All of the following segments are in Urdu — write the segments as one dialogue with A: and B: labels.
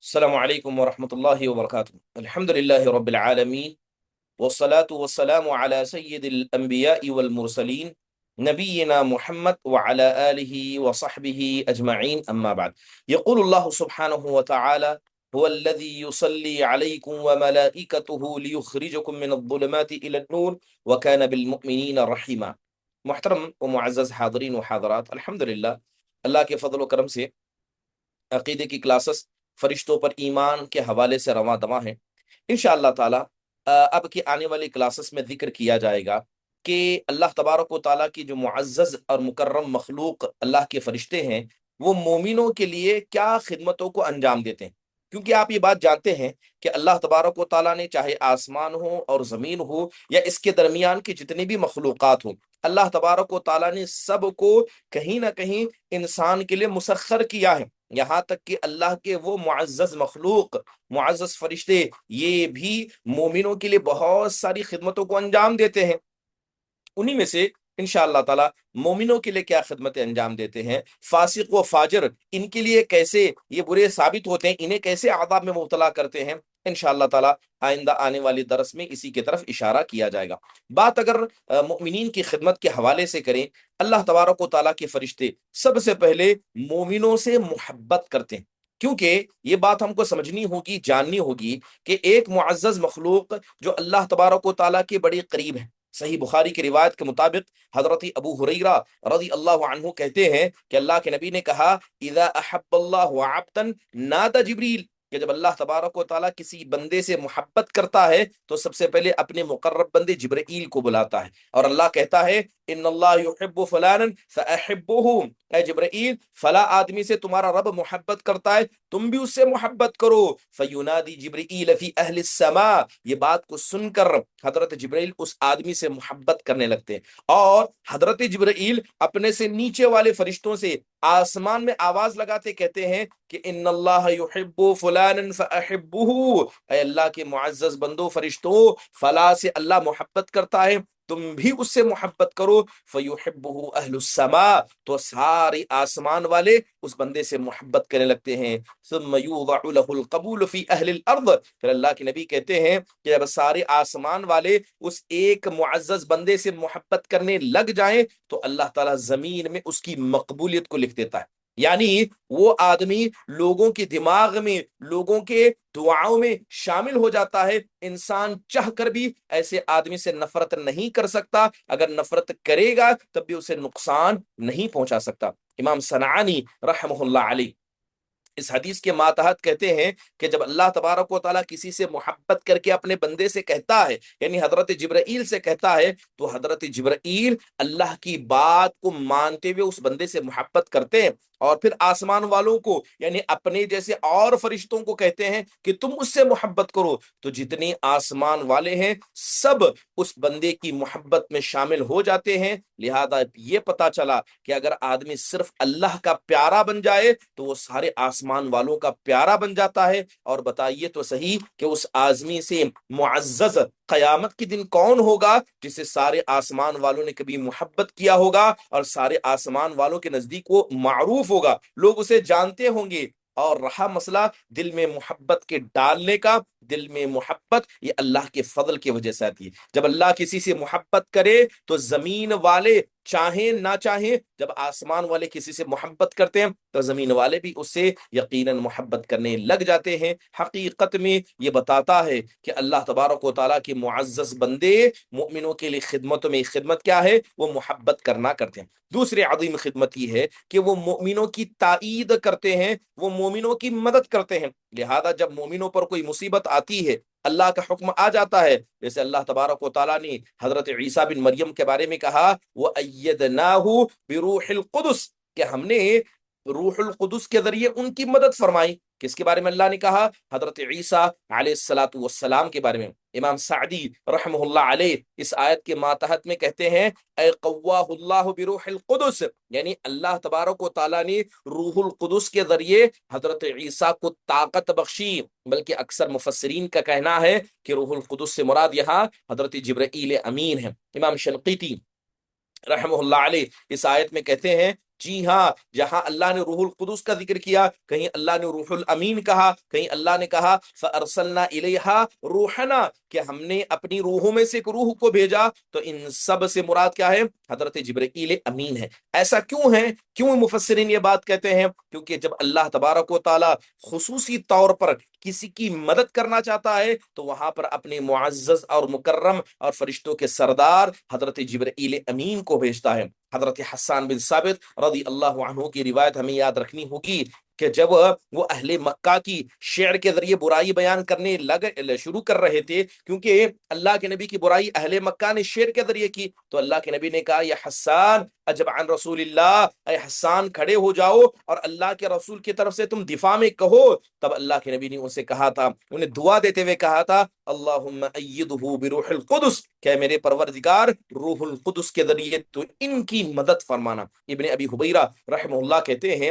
A: السلام علیکم ورحمۃ اللہ وبرکاتہ۔ الحمد للہ رب العالمین والصلاة والسلام على سید الانبیاء والمرسلین نبینا محمد وعلى آلہ وصحبہ اجمعین اما بعد۔ یقول اللہ سبحانہ وتعالی هو الذي يصلي عليكم وملائكته ليخرجكم من الظلمات إلى النور وكان بالمؤمنين رحیما۔ محترم و معزز حاضرین و حاضرات، الحمدللہ اللہ کے فضل و کرم سے عقیدے کی کلاسز فرشتوں پر ایمان کے حوالے سے رواں دواں ہیں۔ انشاءاللہ تعالی اب کی آنے والی کلاسز میں ذکر کیا جائے گا کہ اللہ تبارک و تعالیٰ کی جو معزز اور مکرم مخلوق اللہ کے فرشتے ہیں، وہ مومنوں کے لیے کیا خدمتوں کو انجام دیتے ہیں۔ کیونکہ آپ یہ بات جانتے ہیں کہ اللہ تبارک و تعالیٰ نے چاہے آسمان ہو اور زمین ہو یا اس کے درمیان کی جتنی بھی مخلوقات ہوں، اللہ تبارک و تعالیٰ نے سب کو کہیں نہ کہیں انسان کے لیے مسخر کیا ہے۔ یہاں تک کہ اللہ کے وہ معزز مخلوق، معزز فرشتے، یہ بھی مومنوں کے لیے بہت ساری خدمتوں کو انجام دیتے ہیں۔ انہی میں سے انشاءاللہ تعالی مومنوں کے لیے کیا خدمتیں انجام دیتے ہیں، فاسق و فاجر ان کے لیے کیسے یہ برے ثابت ہوتے ہیں، انہیں کیسے عذاب میں مبتلا کرتے ہیں، انشاءاللہ تعالی آئندہ آنے والی درس میں اسی کی طرف اشارہ کیا جائے گا۔ بات اگر مؤمنین کی خدمت کے حوالے سے کریں، اللہ تبارک و تعالیٰ کے فرشتے سب سے پہلے مومنوں سے محبت کرتے ہیں، کیونکہ یہ بات ہم کو سمجھنی ہوگی، جاننی ہوگی کہ ایک معزز مخلوق جو اللہ تبارک و تعالیٰ کے بڑے قریب ہے۔ صحیح بخاری کی روایت کے مطابق حضرت ابو ہریرہ رضی اللہ عنہ کہتے ہیں کہ اللہ کے نبی نے کہا، اذا احب اللہ عبدا نادى جبریل، کہ جب اللہ تبارک و تعالیٰ کسی بندے سے محبت کرتا ہے تو سب سے پہلے اپنے مقرب بندے جبرائیل کو بلاتا ہے، اور اللہ کہتا ہے ان اللہ یحب فلانا فاحبہ، اے جبرائیل فلاں آدمی سے تمہارا رب محبت کرتا ہے، تم بھی اس سے محبت کرو۔ فینادی جبرائیل فی اہل السماء، یہ بات کو سن کر حضرت جبرائیل اس آدمی سے محبت کرنے لگتے ہیں، اور حضرت جبرائیل اپنے سے نیچے والے فرشتوں سے آسمان میں آواز لگاتے کہتے ہیں کہ ان اللہ یحب فلانا فاحبہ، اے اللہ کے معزز بندوں فرشتوں، فلاں سے اللہ محبت کرتا ہے، تم بھی اس سے محبت کرو۔ فیحبہ اہل السماء، تو سارے آسمان والے اس بندے سے محبت کرنے لگتے ہیں۔ ثم یوضع له القبول فی اہل الارض، پھر اللہ کے نبی کہتے ہیں کہ جب سارے آسمان والے اس ایک معزز بندے سے محبت کرنے لگ جائیں تو اللہ تعالیٰ زمین میں اس کی مقبولیت کو لکھ دیتا ہے، یعنی وہ آدمی لوگوں کے دماغ میں، لوگوں کے دعاؤں میں شامل ہو جاتا ہے۔ انسان چاہ کر بھی ایسے آدمی سے نفرت نہیں کر سکتا، اگر نفرت کرے گا تب بھی اسے نقصان نہیں پہنچا سکتا۔ امام صنعانی رحمہ اللہ علیہ اس حدیث کے ماتحت کہتے ہیں کہ جب اللہ تبارک و تعالیٰ کسی سے محبت کر کے اپنے بندے سے کہتا ہے، یعنی حضرت جبرائیل سے کہتا ہے، تو حضرت جبرائیل اللہ کی بات کو مانتے ہوئے اس بندے سے محبت کرتے ہیں، اور پھر آسمان والوں کو یعنی اپنے جیسے اور فرشتوں کو کہتے ہیں کہ تم اس سے محبت کرو، تو جتنے آسمان والے ہیں سب اس بندے کی محبت میں شامل ہو جاتے ہیں۔ لہذا یہ پتا چلا کہ اگر آدمی صرف اللہ کا پیارا بن جائے تو وہ سارے آسمان والوں کا پیارا بن جاتا ہے۔ اور بتائیے تو صحیح کہ اس آدمی سے معزز قیامت کے دن کون ہوگا جسے سارے آسمان والوں نے کبھی محبت کیا ہوگا، اور سارے آسمان والوں کے نزدیک وہ معروف ہوگا، لوگ اسے جانتے ہوں گے۔ اور رہا مسئلہ دل میں محبت کے ڈالنے کا، دل میں محبت یہ اللہ کے فضل کی وجہ سے آتی ہے۔ جب اللہ کسی سے محبت کرے تو زمین والے چاہیں نہ چاہیں، جب آسمان والے کسی سے محبت کرتے ہیں تو زمین والے بھی اس سے یقیناً محبت کرنے لگ جاتے ہیں۔ حقیقت میں یہ بتاتا ہے کہ اللہ تبارک و تعالیٰ کے معزز بندے مؤمنوں کے لیے خدمتوں میں خدمت کیا ہے، وہ محبت کرنا کرتے ہیں۔ دوسری عظیم خدمت یہ ہے کہ وہ مومنوں کی تائید کرتے ہیں، وہ مومنوں کی مدد کرتے ہیں۔ لہذا جب مومنوں پر کوئی مصیبت آتی ہے، اللہ کا حکم آ جاتا ہے، جیسے اللہ تبارک و تعالیٰ نے حضرت عیسیٰ بن مریم کے بارے میں کہا، وَأَيَّدْنَاهُ بِرُوحِ الْقُدُسِ، کہ ہم نے روح القدس کے ذریعے ان کی مدد فرمائی۔ کس کے بارے میں اللہ نے کہا؟ حضرت عیسیٰ علیہ الصلاۃ والسلام کے بارے میں۔ امام سعدی رحمہ اللہ علیہ اس آیت کے ماتحت میں کہتے ہیں، اے قواہ اللہ بروح القدس، یعنی اللہ تبارک و تعالیٰ نے روح القدس کے ذریعے حضرت عیسیٰ کو طاقت بخشی۔ بلکہ اکثر مفسرین کا کہنا ہے کہ روح القدس سے مراد یہاں حضرت جبرائیل امین ہے۔ امام شنقیطی رحمہ اللہ علیہ اس آیت میں کہتے ہیں، جی ہاں، جہاں اللہ نے روح القدس کا ذکر کیا، کہیں اللہ نے روح الامین کہا، کہیں اللہ نے کہا فارسلنا الیہا روحنا، کہ ہم نے اپنی روحوں میں سے ایک روح کو بھیجا، تو ان سب سے مراد کیا ہے؟ حضرت جبرائیل امین ہے۔ ایسا کیوں ہے؟ کیوں مفسرین یہ بات کہتے ہیں؟ کیونکہ جب اللہ تبارک و تعالی خصوصی طور پر کسی کی مدد کرنا چاہتا ہے تو وہاں پر اپنے معزز اور مکرم اور فرشتوں کے سردار حضرت جبرائیل امین کو بھیجتا ہے۔ حضرت حسان بن ثابت رضی اللہ عنہ کی روایت ہمیں یاد رکھنی ہوگی کہ جب وہ اہل مکہ کی شعر کے ذریعے برائی بیان کرنے شروع کر رہے تھے، کیونکہ اللہ کے نبی کی برائی اہل مکہ نے شعر کے ذریعے کی، تو اللہ کے نبی نے کہا یا حسان اجب عن رسول اللہ، اے حسان کھڑے ہو جاؤ اور اللہ کے رسول کی طرف سے تم دفاع میں کہو۔ تب اللہ کے نبی نے اسے کہا تھا، انہیں دعا دیتے ہوئے کہا تھا اللہم ایدہ بروح القدس، کہ میرے پروردگار روح القدس کے ذریعے تو ان کی مدد فرمانا۔ ابن ابی حبیرہ رحمہ اللہ کہتے ہیں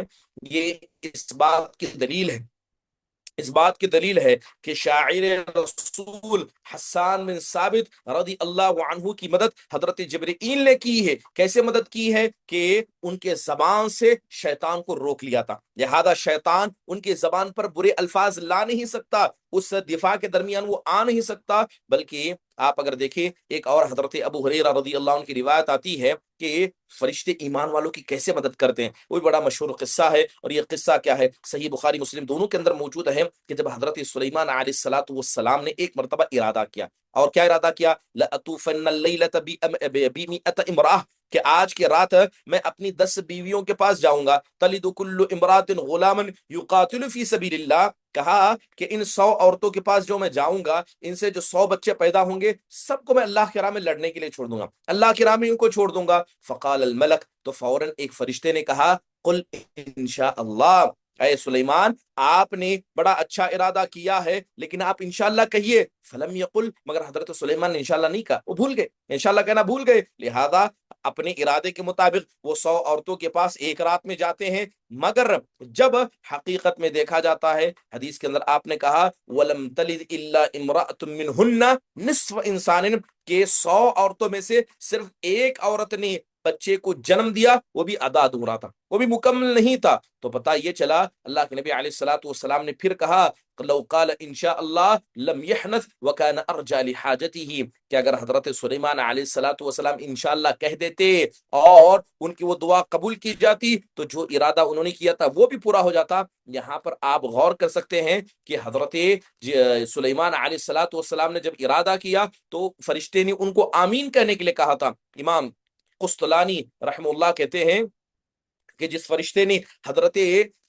A: یہ اس بات کی دلیل ہے، اس بات کی دلیل ہے کہ شاعر رسول حسان بن ثابت رضی اللہ عنہ کی مدد حضرت جبرائیل نے کی ہے۔ کیسے مدد کی ہے؟ کہ ان کے زبان سے شیطان کو روک لیا تھا، لہذا شیطان ان کے زبان پر برے الفاظ لا نہیں سکتا، اس دفاع کے درمیان وہ آ نہیں سکتا۔ بلکہ آپ اگر دیکھیں ایک اور حضرت ابو ہریرہ رضی اللہ عنہ کی روایت آتی ہے کہ فرشتے ایمان والوں کی کیسے مدد کرتے ہیں، وہ بھی بڑا مشہور قصہ ہے، اور یہ قصہ کیا ہے؟ صحیح بخاری مسلم دونوں کے اندر موجود ہے کہ جب حضرت سلیمان علیہ الصلوۃ والسلام نے ایک مرتبہ ارادہ کیا، اور کیا ارادہ کیا؟ لَأَطُوفَنَّ اللَّيْلَةَ بِمِئَةِ امرأة، کہ آج کی رات میں اپنی 10 بیویوں کے پاس جاؤں گا، تلد کل امرات غلاما یقاتل فی سبیل اللہ، کہا کہ ان 100 عورتوں کے پاس جو میں جاؤں گا، ان سے جو 100 بچے پیدا ہوں گے سب کو میں اللہ کی راہ میں لڑنے کے لیے چھوڑ دوں گا، اللہ کی راہ میں ان کو چھوڑ دوں گا۔ فقال الملک، تو فوراً ایک فرشتے نے کہا قل انشاء اللہ، اے سلیمان آپ نے بڑا اچھا ارادہ کیا ہے لیکن آپ انشاءاللہ کہیے۔ فلم یقل، مگر حضرت سلیمان نے انشاءاللہ نہیں کہا، وہ بھول گئے، انشاءاللہ کہنا بھول گئے، لہذا اپنے ارادے کے مطابق وہ 100 عورتوں کے پاس ایک رات میں جاتے ہیں، مگر جب حقیقت میں دیکھا جاتا ہے حدیث کے اندر آپ نے کہا وَلَمْ تَلِدْ إِلَّا إِمْرَأَةٌ مِّنْهُنَّ نِصْفَ إِنسَانٍ، کہ 100 عورتوں میں سے صرف ایک عورت نے بچے کو جنم دیا، وہ بھی آدھا ادھورا تھا، وہ بھی مکمل نہیں تھا۔ تو پتہ یہ چلا اللہ کے نبی علیہ الصلوۃ والسلام نے پھر کہا لو قال انشاء اللہ لم يحنث وكان ارجى لحاجته، کہ اگر حضرت سلیمان علیہ الصلوۃ والسلام انشاءاللہ کہہ دیتے اور ان کی وہ دعا قبول کی جاتی تو جو ارادہ انہوں نے کیا تھا وہ بھی پورا ہو جاتا۔ یہاں پر آپ غور کر سکتے ہیں کہ حضرت سلیمان علیہ الصلوۃ والسلام نے جب ارادہ کیا تو فرشتے نے ان کو آمین کہنے کے لیے کہا تھا۔ امام قسطلانی رحم اللہ کہتے ہیں کہ جس فرشتے نے حضرت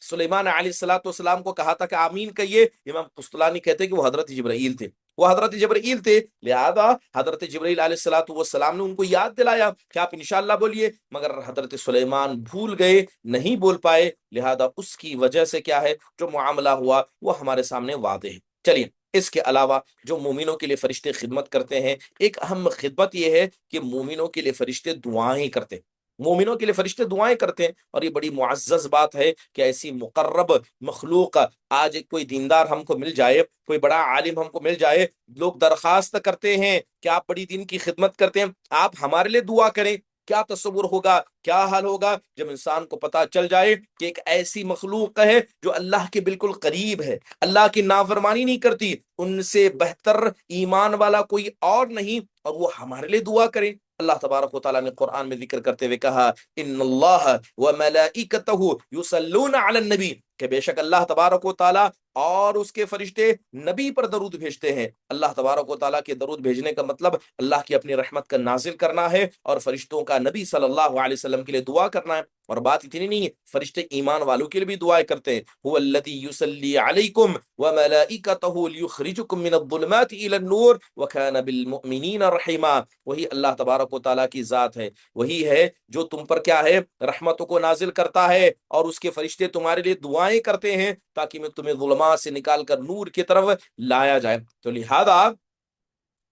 A: سلیمان علیہ الصلوۃ والسلام کو کہا تھا کہ آمین کہیے، امام قسطلانی کہتے ہیں کہ وہ حضرت جبرائیل تھے، وہ حضرت جبرائیل تھے، لہذا حضرت جبرائیل علیہ الصلوۃ والسلام نے ان کو یاد دلایا کہ آپ انشاءاللہ بولیے، مگر حضرت سلیمان بھول گئے، نہیں بول پائے، لہذا اس کی وجہ سے کیا ہے جو معاملہ ہوا وہ ہمارے سامنے واضح ہے۔ چلیے اس کے علاوہ جو مومنوں کے لیے فرشتے خدمت کرتے ہیں، ایک اہم خدمت یہ ہے کہ مومنوں کے لیے فرشتے دعائیں کرتے ہیں، مومنوں کے لیے فرشتے دعائیں کرتے ہیں، اور یہ بڑی معزز بات ہے کہ ایسی مقرب مخلوق، آج کوئی دیندار ہم کو مل جائے، کوئی بڑا عالم ہم کو مل جائے، لوگ درخواست کرتے ہیں کہ آپ بڑی دین کی خدمت کرتے ہیں، آپ ہمارے لیے دعا کریں۔ کیا تصور ہوگا، کیا حال ہوگا جب انسان کو پتا چل جائے کہ ایک ایسی مخلوق ہے جو اللہ کے بالکل قریب ہے، اللہ کی نافرمانی نہیں کرتی، ان سے بہتر ایمان والا کوئی اور نہیں، اور وہ ہمارے لیے دعا کرے۔ اللہ تبارک و تعالیٰ نے قرآن میں ذکر کرتے ہوئے کہا ان اللہ وملائکتہ یصلون علی النبی، کہ بے شک اللہ تبارک و تعالیٰ اور اس کے فرشتے نبی پر درود بھیجتے ہیں۔ اللہ تبارک و تعالیٰ کے درود بھیجنے کا مطلب اللہ کی اپنی رحمت کا نازل کرنا ہے، اور فرشتوں کا نبی صلی اللہ علیہ وسلم کے لیے دعا کرنا ہے۔ اور بات اتنی نہیں ہے، فرشتے ایمان والوں کے لیے بھی دعائیں کرتے ہیں، هو الذی یصلی علیکم وملائکتہ لیخرجکم من الظلمات الی النور وکان بالمؤمنین رحیما، وہی اللہ تبارک و تعالیٰ کی ذات ہے، وہی ہے جو تم پر کیا ہے رحمتوں کو نازل کرتا ہے، اور اس کے فرشتے تمہارے لیے دعائیں کرتے ہیں تاکہ میں تمہیں ظلمات سے نکال کر نور کی طرف لایا جائے۔ تو لہذا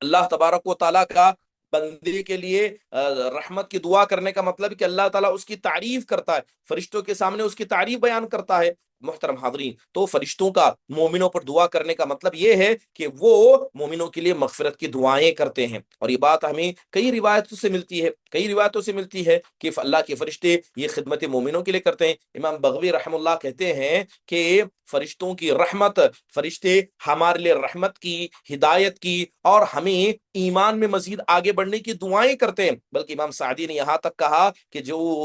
A: اللہ تبارک و تعالیٰ کا بندے کے لیے رحمت کی دعا کرنے کا مطلب کہ اللہ تعالیٰ اس کی تعریف کرتا ہے، فرشتوں کے سامنے اس کی تعریف بیان کرتا ہے۔ محترم حاضرین، تو فرشتوں کا مومنوں پر دعا کرنے کا مطلب یہ ہے کہ وہ مومنوں کے لیے مغفرت کی دعائیں کرتے ہیں، اور یہ بات ہمیں کئی روایتوں سے ملتی ہے، کہ اللہ کے فرشتے یہ خدمت مومنوں کے لیے کرتے ہیں۔ امام بغوی رحم اللہ کہتے ہیں کہ فرشتوں کی رحمت، فرشتے ہمارے لیے رحمت کی، ہدایت کی اور ہمیں ایمان میں مزید آگے بڑھنے کی دعائیں کرتے ہیں۔ بلکہ امام سعدی نے یہاں تک کہا کہ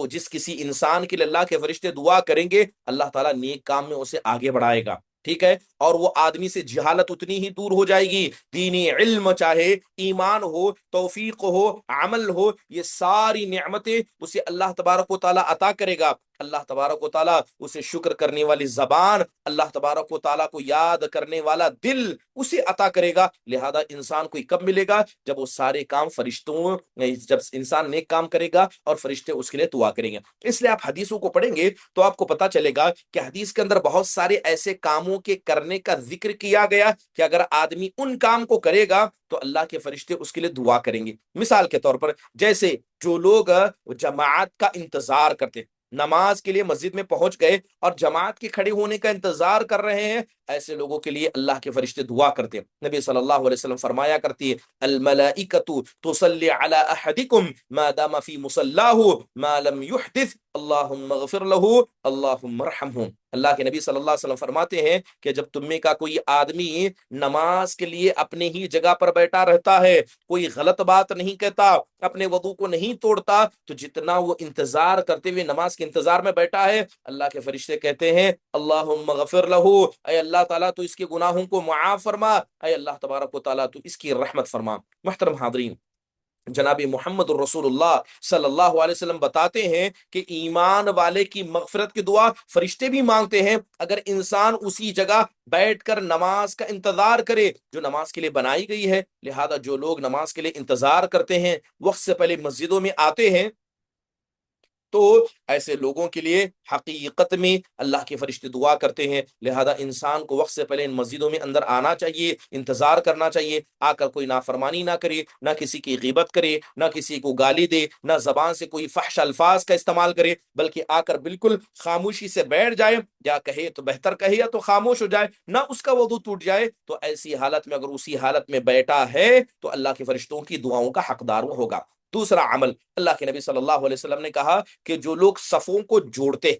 A: جس کسی انسان کے لیے اللہ کے فرشتے دعا کریں گے، اللہ تعالیٰ نیک کام میں اسے آگے بڑھائے گا، ٹھیک ہے، اور وہ آدمی سے جہالت اتنی ہی دور ہو جائے گی، دینی علم چاہے، ایمان ہو، توفیق ہو، عمل ہو، یہ ساری نعمتیں اسے اللہ تبارک و تعالیٰ عطا کرے گا۔ اللہ تبارک و تعالیٰ اسے شکر کرنے والی زبان، اللہ تبارک و تعالیٰ کو یاد کرنے والا دل اسے عطا کرے گا۔ لہذا انسان کو کب ملے گا؟ جب وہ سارے کام فرشتوں، جب انسان نیک کام کرے گا اور فرشتے اس کے لیے دعا کریں گے۔ اس لیے آپ حدیثوں کو پڑھیں گے تو آپ کو پتا چلے گا کہ حدیث کے اندر بہت سارے ایسے کاموں کے کرنے کا ذکر کیا گیا کہ اگر آدمی ان کام کو کرے گا تو اللہ کے فرشتے اس کے لیے دعا کریں گے۔ مثال کے طور پر جیسے جو لوگ جماعت کا انتظار کرتے، نماز کے لیے مسجد میں پہنچ گئے اور جماعت کے کھڑے ہونے کا انتظار کر رہے ہیں، ایسے لوگوں کے لیے اللہ کے فرشتے دعا کرتے ہیں۔ نبی صلی اللہ علیہ وسلم فرمایا کرتی ہے، الملائکۃ تصلی علی احدکم ما دام فی مصلاہ ما لم یحدث اللہم اغفر لہ اللہم ارحمہ۔ اللہ کے نبی صلی اللہ علیہ وسلم فرماتے ہیں کہ جب تم میں کا کوئی آدمی نماز کے لیے اپنے ہی جگہ پر بیٹھا رہتا ہے، کوئی غلط بات نہیں کہتا، اپنے وضو کو نہیں توڑتا، تو جتنا وہ انتظار کرتے ہوئے نماز کے انتظار میں بیٹھا ہے، اللہ کے فرشتے کہتے ہیں اللہم اغفر لہ، اے اللہ تعالیٰ تو اس کے گناہوں کو معاف فرما، اے اللہ تبارک و تعالیٰ تو اس کی رحمت فرما۔ محترم حاضرین، جناب محمد الرسول اللہ صلی اللہ علیہ وسلم بتاتے ہیں کہ ایمان والے کی مغفرت کی دعا فرشتے بھی مانگتے ہیں اگر انسان اسی جگہ بیٹھ کر نماز کا انتظار کرے جو نماز کے لیے بنائی گئی ہے۔ لہذا جو لوگ نماز کے لیے انتظار کرتے ہیں، وقت سے پہلے مسجدوں میں آتے ہیں، تو ایسے لوگوں کے لیے حقیقت میں اللہ کے فرشتے دعا کرتے ہیں۔ لہذا انسان کو وقت سے پہلے ان مسجدوں میں اندر آنا چاہیے، انتظار کرنا چاہیے، آ کر کوئی نافرمانی نہ کرے، نہ کسی کی غیبت کرے، نہ کسی کو گالی دے، نہ زبان سے کوئی فحش الفاظ کا استعمال کرے، بلکہ آ کر بالکل خاموشی سے بیٹھ جائے، یا کہے تو بہتر کہے یا تو خاموش ہو جائے، نہ اس کا وضو ٹوٹ جائے، تو ایسی حالت میں اگر اسی حالت میں بیٹھا ہے تو اللہ کے فرشتوں کی دعاؤں کا حقدار وہ ہوگا۔ دوسرا عمل، اللہ کے نبی صلی اللہ علیہ وسلم نے کہا کہ جو لوگ صفوں کو جوڑتے،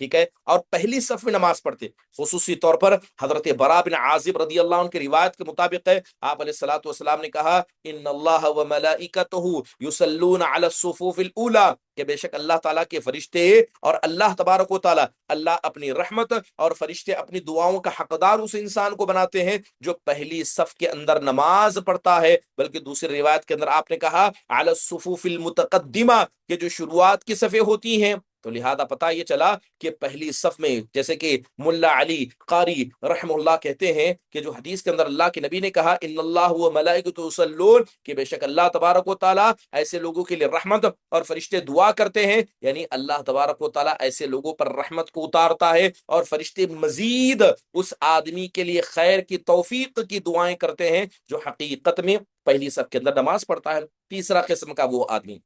A: ٹھیک ہے، اور پہلی صف میں نماز پڑھتے، خصوصی طور پر حضرت برا بن عازب رضی اللہ عنہ کی روایت کے مطابق ہے، آپ علیہ الصلوۃ والسلام نے کہا ان اللہ وملائکتہ یصلون علی الصفوف الاولی، کہ بے شک اللہ تعالیٰ کے فرشتے اور اللہ تبارک و تعالیٰ، اللہ اپنی رحمت اور فرشتے اپنی دعاؤں کا حقدار اس انسان کو بناتے ہیں جو پہلی صف کے اندر نماز پڑھتا ہے۔ بلکہ دوسری روایت کے اندر آپ نے کہا علی الصفوف المتقدمہ، کہ جو شروعات کی صفیں ہوتی ہیں۔ تو لہذا پتہ یہ چلا کہ پہلی صف میں، جیسے کہ ملا علی قاری رحم اللہ کہتے ہیں کہ جو حدیث کے اندر اللہ کے نبی نے کہا ان اللہ و ملائکۃ یصلون، کہ بے شک اللہ تبارک و تعالیٰ ایسے لوگوں کے لیے رحمت اور فرشتے دعا کرتے ہیں، یعنی اللہ تبارک و تعالیٰ ایسے لوگوں پر رحمت کو اتارتا ہے اور فرشتے مزید اس آدمی کے لیے خیر کی توفیق کی دعائیں کرتے ہیں جو حقیقت میں پہلی صف کے اندر نماز پڑھتا ہے۔ تیسرا قسم کا وہ آدمی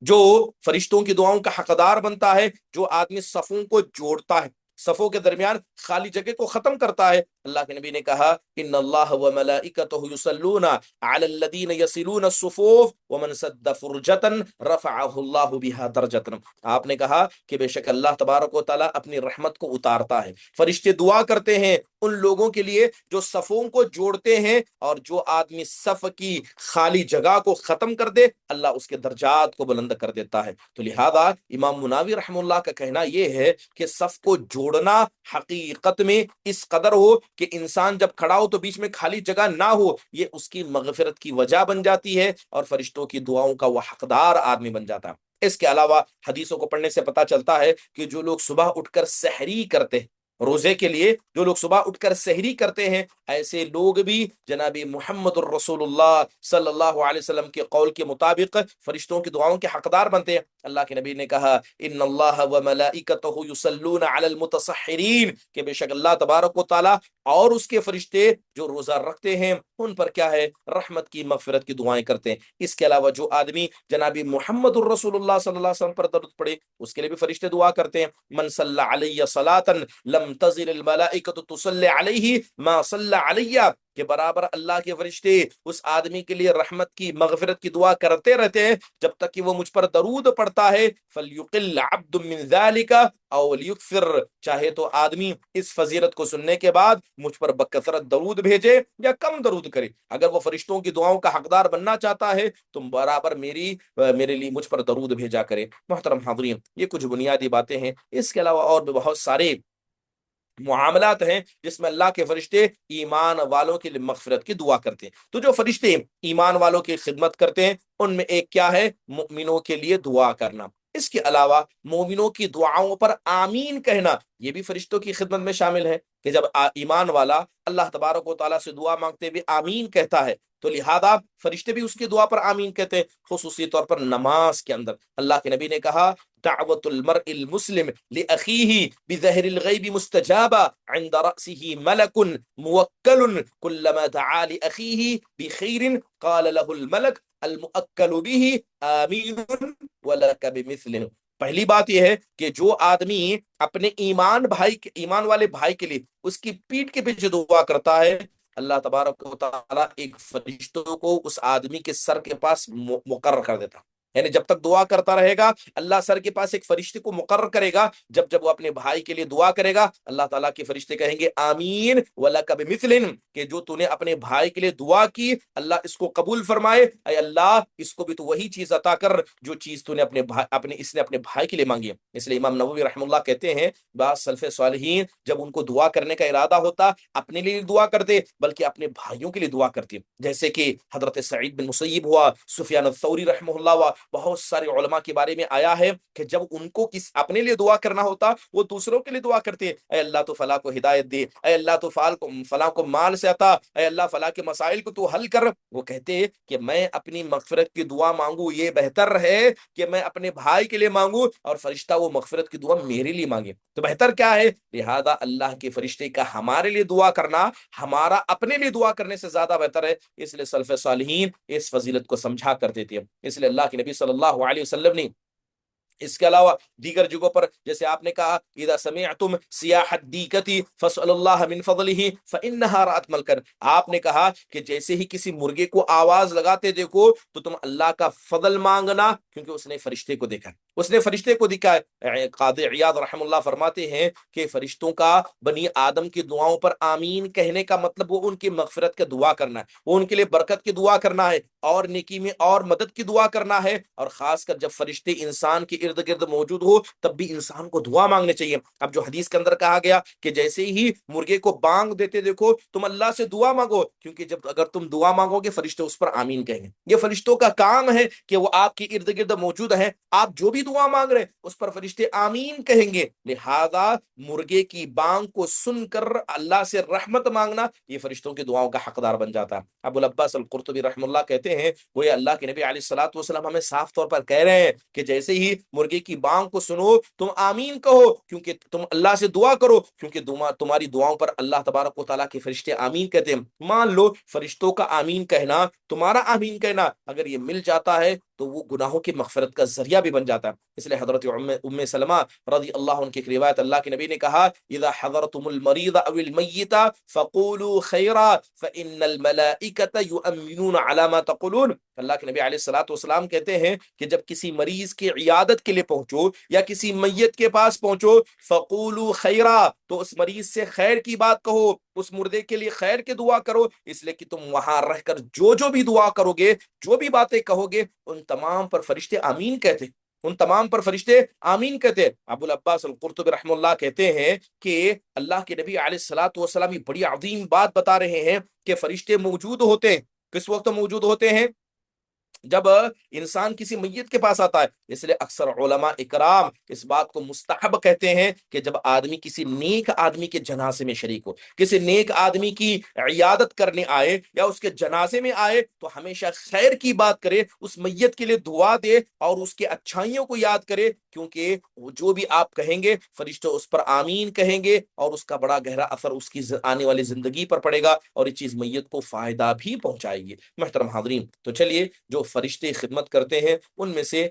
A: جو فرشتوں کی دعاؤں کا حقدار بنتا ہے، جو آدمی صفوں کو جوڑتا ہے، صفوں کے درمیان خالی جگہ کو ختم کرتا ہے۔ اللہ کے نبی نے کہا ان اللہ وملائکتہ یصلون علی الذین یصلون الصفوف ومن سد فرجۃ رفعہ اللہ بها درجۃ۔ آپ نے کہا کہ بے شک اللہ تبارک و تعالیٰ اپنی رحمت کو اتارتا ہے، فرشتے دعا کرتے ہیں ان لوگوں کے لیے جو صفوں کو جوڑتے ہیں، اور جو آدمی صف کی خالی جگہ کو ختم کر دے اللہ اس کے درجات کو بلند کر دیتا ہے۔ تو لہذا امام مناوی رحم اللہ کا کہنا یہ ہے کہ صف کو جوڑنا حقیقت میں اس قدر ہو کہ انسان جب کھڑا ہو تو بیچ میں خالی جگہ نہ ہو، یہ اس کی مغفرت کی وجہ بن جاتی ہے اور فرشتوں کی دعاؤں کا وہ حقدار آدمی بن جاتا ہے۔ اس کے علاوہ حدیثوں کو پڑھنے سے پتہ چلتا ہے کہ جو لوگ صبح اٹھ کر سحری کرتے ہیں، روزے کے لیے جو لوگ صبح اٹھ کر سحری کرتے ہیں، ایسے لوگ بھی جناب محمد الرسول اللہ صلی اللہ علیہ وسلم کے قول کے مطابق فرشتوں کی دعاؤں کے حقدار بنتے ہیں۔ اللہ کے نبی نے کہا ان اللہ و ملائکتہ یصلون علی المتصحرین، کہ بے شک اللہ تبارک و تعالی اور اس کے فرشتے جو روزہ رکھتے ہیں ان پر کیا ہے، رحمت کی مغفرت کی دعائیں کرتے ہیں۔ اس کے علاوہ جو آدمی جناب محمد الرسول اللہ صلی اللہ علیہ وسلم پر درود پڑے اس کے لیے بھی فرشتے دعا کرتے ہیں۔ من صلی علی صلاۃ لم تزل الملائکۃ تصلی علیہ ما صلی علیہ، کہ برابر اللہ کے فرشتے اس آدمی کے لیے رحمت کی مغفرت کی دعا کرتے رہتے ہیں جب تک کہ وہ مجھ پر درود پڑتا ہے۔ فلیقل عبد من ذلک او لیکثر، چاہے تو آدمی اس فضیلت کو سننے کے بعد مجھ پر بکثرت درود بھیجے یا کم درود کرے، اگر وہ فرشتوں کی دعاؤں کا حقدار بننا چاہتا ہے تو برابر میرے لیے مجھ پر درود بھیجا کرے۔ محترم حاضرین، یہ کچھ بنیادی باتیں ہیں، اس کے علاوہ اور بھی بہت سارے معاملات ہیں جس میں اللہ کے فرشتے ایمان والوں کے لیے مغفرت کی دعا کرتے ہیں۔ تو جو فرشتے ایمان والوں کی خدمت کرتے ہیں ان میں ایک کیا ہے، مؤمنوں کے لیے دعا کرنا۔ اس کے علاوہ مومنوں کی دعاؤں پر آمین کہنا یہ بھی فرشتوں کی خدمت میں شامل ہے، کہ جب ایمان والا اللہ تبارک و تعالیٰ سے دعا مانگتے ہوئے آمین کہتا ہے تو لہذا فرشتے بھی اس کی دعا پر آمین کہتے ہیں، خصوصی طور پر نماز کے اندر۔ اللہ کے نبی نے کہا دعوت المرء المسلم لأخيه بظهر الغيب مستجابة عند رأسه ملك موكل كلما دعا لأخيه بخير قال له الملك المؤكل به آمين ولك بمثل۔ پہلی بات یہ ہے کہ جو آدمی اپنے ایمان والے بھائی کے لیے اس کی پیٹھ کے پیچھے دعا کرتا ہے، اللہ تبارک و تعالیٰ ایک فرشتوں کو اس آدمی کے سر کے پاس مقرر کر دیتا، یعنی جب تک دعا کرتا رہے گا اللہ سر کے پاس ایک فرشتے کو مقرر کرے گا، جب وہ اپنے بھائی کے لیے دعا کرے گا اللہ تعالیٰ کے فرشتے کہیں گے آمین وَلَكَ بِمِثْلٍ، کہ جو تو نے اپنے بھائی کے لیے دعا کی اللہ اس کو قبول فرمائے، اے اللہ اس کو بھی تو وہی چیز عطا کر جو چیز تو نے اس نے اپنے بھائی کے لیے مانگی ہے۔ اس لیے امام نووی رحمہ اللہ کہتے ہیں بعض سلف صالحین جب ان کو دعا کرنے کا ارادہ ہوتا اپنے لیے دعا کرتے بلکہ اپنے بھائیوں کے لیے دعا کرتے، جیسے کہ حضرت سعید بن مسیب ہوا، سفیان الثوری رحمہ اللہ ہوا، بہت سارے علماء کے بارے میں آیا ہے کہ جب ان کو اپنے لیے دعا کرنا ہوتا وہ دوسروں کے لیے دعا کرتے، اے اللہ تو فلاں کو ہدایت دے، اے اللہ تو فلاں کو مال سے عطا، اے اللہ فلاں کے مسائل کو تو حل کر۔ وہ کہتے کہ میں اپنی مغفرت کی دعا مانگوں یہ بہتر ہے کہ میں اپنے بھائی کے لیے مانگوں اور فرشتہ وہ مغفرت کی دعا میرے لیے مانگے، تو بہتر کیا ہے؟ لہذا اللہ کے فرشتے کا ہمارے لیے دعا کرنا ہمارا اپنے لیے دعا کرنے سے زیادہ بہتر ہے۔ اس لیے سلف صالحین اس فضیلت کو سمجھا کرتے تھے۔ اس لیے اللہ کے نبی صلی اللہ علیہ وسلم نے اس کے علاوہ دیگر جگہوں پر جیسے آپ نے کہا اذا سمعتم سیاح الدیکۃ فاسألوا اللہ من فضلہ فانہا رأت ملکا، آپ نے کہا کہ جیسے ہی کسی مرغے کو آواز لگاتے دیکھو تو تم اللہ کا فضل مانگنا، کیونکہ اس نے فرشتے کو دیکھا، اس نے فرشتے کو دکھا ہے۔ قاضی عیاض رحم اللہ فرماتے ہیں کہ فرشتوں کا بنی آدم کی دعاؤں پر آمین کہنے کا مطلب وہ ان کی مغفرت کا دعا کرنا ہے، وہ ان کے لیے برکت کی دعا کرنا ہے اور نیکی میں اور مدد کی دعا کرنا ہے، اور خاص کر جب فرشتے انسان کے ارد گرد موجود ہو تب بھی انسان کو دعا مانگنے چاہیے۔ اب جو حدیث کے اندر کہا گیا کہ جیسے ہی مرغے کو بانگ دیتے دیکھو تم اللہ سے دعا مانگو، کیونکہ جب اگر تم دعا مانگو گے فرشتے اس پر آمین کہیں گے، یہ فرشتوں کا کام ہے کہ وہ آپ کے ارد گرد موجود ہیں، آپ جو بھی دعا مانگ رہے ہیں اس پر فرشتے آمین کہیں گے، لہذا مرغے کی بانگ کو سن کر اللہ سے رحمت مانگنا یہ فرشتوں کی دعاؤں کا حقدار بن جاتا ہے۔ ابو العباس القرطبی رحم اللہ کہتے ہیں وہ اللہ کے نبی علیہ الصلوۃ والسلام ہمیں صاف طور پر کہہ رہے ہیں کہ جیسے ہی مرغے کی بانگ کو سنو تم آمین کہو، کیونکہ تم اللہ سے دعا کرو، کیونکہ تمہاری دعاؤں پر اللہ تبارک و تعالیٰ کے فرشتے آمین کہتے ہیں۔ مان لو فرشتوں کا آمین کہنا تمہارا آمین کہنا اگر یہ مل جاتا ہے تو وہ گناہوں کی مغفرت کا ذریعہ بھی بن جاتا ہے۔ اس لیے حضرت ام سلمہ رضی اللہ عنہ کی ایک روایت اللہ کے نبی نے کہا اذا حضرتم المریض او المیت فقولوا خیرا فان الملائکۃ یؤمنون علی ما تقولون۔ اللہ کے نبی علیہ الصلوۃ والسلام کہتے ہیں کہ جب کسی مریض کی عیادت کے لیے پہنچو یا کسی میت کے پاس پہنچو فقولوا خیرا، تو اس مریض سے خیر کی بات کہو، اس مردے کے لیے خیر کی دعا کرو، اس لیے کہ تم وہاں رہ کر جو بھی دعا کرو گے جو بھی باتیں کہو گے ان تمام پر فرشتے آمین کہتے، ان تمام پر فرشتے آمین کہتے۔ ابو العباس القرطبی رحم اللہ کہتے ہیں کہ اللہ کے نبی علیہ الصلوۃ والسلام یہ بڑی عظیم بات بتا رہے ہیں کہ فرشتے موجود ہوتے ہیں، کس وقت موجود ہوتے ہیں؟ جب انسان کسی میت کے پاس آتا ہے، اس لیے اکثر علماء اکرام اس بات کو مستحب کہتے ہیں کہ جب آدمی کسی نیک آدمی کے جنازے میں شریک ہو، کسی نیک آدمی کی عیادت کرنے آئے یا اس کے جنازے میں آئے، تو ہمیشہ خیر کی بات کرے، اس میت کے لیے دعا دے اور اس کے اچھائیوں کو یاد کرے، کیونکہ جو بھی آپ کہیں گے فرشتوں اس پر آمین کہیں گے اور اس کا بڑا گہرا اثر اس کی آنے والی زندگی پر پڑے گا اور یہ چیز میت کو فائدہ بھی پہنچائے گی۔ محترم حاضرین، تو چلیے، جو فرشتے خدمت کرتے ہیں ان میں سے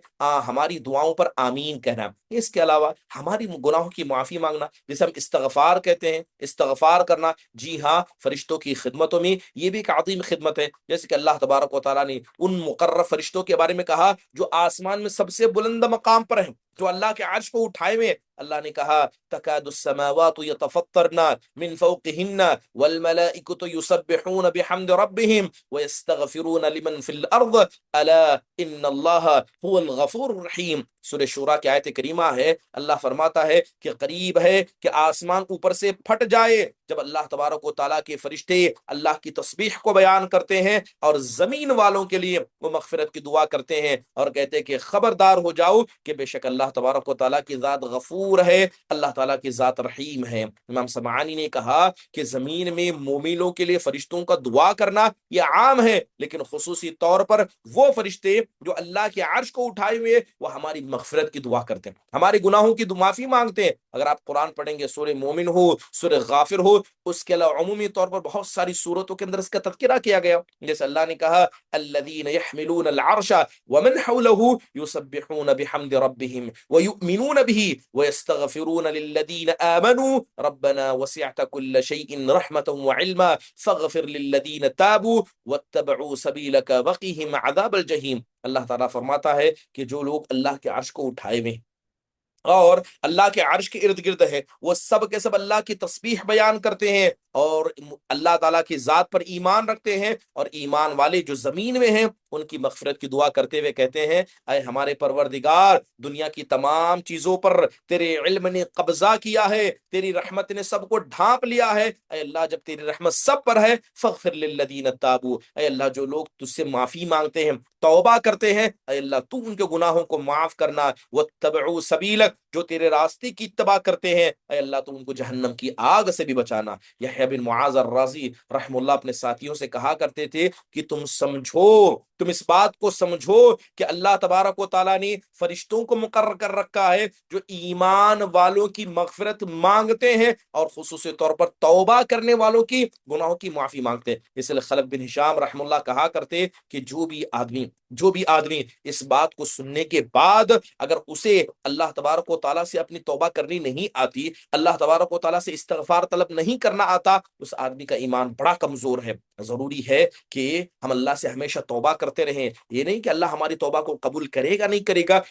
A: ہماری دعاؤں پر آمین کہنا، اس کے علاوہ ہماری گناہوں کی معافی مانگنا جسے ہم استغفار کہتے ہیں، استغفار کرنا، جی ہاں، فرشتوں کی خدمتوں میں یہ بھی ایک عظیم خدمت ہے، جیسے کہ اللہ تبارک و تعالیٰ نے ان مقرر فرشتوں کے بارے میں کہا جو آسمان میں سب سے بلند مقام پر ہیں، جو اللہ کے عرش کو اٹھائے ہوئے ہیں۔ اللہ نے کہا تکاد السماوات يتفطرن من فوقهن والملائكة يسبحون بحمد ربهم ويستغفرون لمن في الارض الا ان اللہ هو الغفور الرحیم۔ سورہ شورا کی آیت کریمہ ہے، اللہ فرماتا ہے کہ قریب ہے کہ آسمان اوپر سے پھٹ جائے جب اللہ تبارک و تعالیٰ کے فرشتے اللہ کی تسبیح کو بیان کرتے ہیں اور زمین والوں کے لیے وہ مغفرت کی دعا کرتے ہیں اور کہتے ہیں کہ خبردار ہو جاؤ کہ بے شک اللہ تبارک و تعالیٰ کی ذات غفور ہے، اللہ تعالیٰ کی ذات رحیم ہے۔ امام سمعانی نے کہا کہ زمین میں مومنوں کے لیے فرشتوں کا دعا کرنا یہ عام ہے، لیکن خصوصی طور پر وہ فرشتے جو اللہ کے عرش کو اٹھائے ہوئے وہ ہماری مغفرت کی دعا کرتے ہیں، ہمارے گناہوں کی معافی مانگتے ہیں۔ اگر آپ قرآن پڑھیں گے، سورہ مومن ہو، سورہ غافر ہو، اس کے علاوہ عمومی طور پر بہت ساری سورتوں کے اندر اس کا تذکرہ کیا گیا، جیسے اللہ نے کہا الذین یحملون العرش ومن حوله یسبحون بحمد ربهم ویؤمنون به ویستغفرون للذین آمنوا ربنا وسعت كل شيء رحمة وعلما فاغفر للذین تابوا واتبعوا سبیلک وقهم عذاب الجحیم۔ اللہ تعالیٰ فرماتا ہے کہ جو لوگ اللہ کے عرش کو اٹھائے ہوئے اور اللہ کے عرش کے ارد گرد ہے، وہ سب کے سب اللہ کی تسبیح بیان کرتے ہیں اور اللہ تعالیٰ کی ذات پر ایمان رکھتے ہیں، اور ایمان والے جو زمین میں ہیں ان کی مغفرت کی دعا کرتے ہوئے کہتے ہیں اے ہمارے پروردگار، دنیا کی تمام چیزوں پر تیرے علم نے قبضہ کیا ہے، تیری رحمت نے سب کو ڈھانپ لیا ہے، اے اللہ جب تیری رحمت سب پر ہے فاغفر للذین تابوا، اے اللہ جو لوگ تجھ سے معافی مانگتے ہیں، توبہ کرتے ہیں، اے اللہ تو ان کے گناہوں کو معاف کرنا، واتبعوا سبیلک جو تیرے راستے کی اتباع کرتے ہیں، اے اللہ تو ان کو جہنم کی آگ سے بھی بچانا۔ یحییٰ بن معاذ الرازی رحم اللہ اپنے ساتھیوں سے کہا کرتے تھے کہ تم سمجھو، تم اس بات کو سمجھو کہ اللہ تبارک و تعالیٰ نے فرشتوں کو مقرر کر رکھا ہے جو ایمان والوں کی مغفرت مانگتے ہیں اور خصوصی طور پر توبہ کرنے والوں کی گناہوں کی معافی مانگتے ہیں۔ اس لیے خلف بن ہشام رحم اللہ کہا کرتے کہ جو بھی آدمی اس بات کو سننے کے بعد اگر اسے اللہ تبارک و تعالیٰ سے اپنی توبہ کرنی نہیں آتی، اللہ تبارک و تعالیٰ سے استغفار طلب نہیں کرنا آتا، اس آدمی کا ایمان بڑا کمزور ہے۔ ضروری ہے کہ ہم اللہ سے ہمیشہ توبہ کرتے رہیں، یہ نہیں کہ اللہ ہماری توبہ کو قبول کرے گا نہیں کرے گا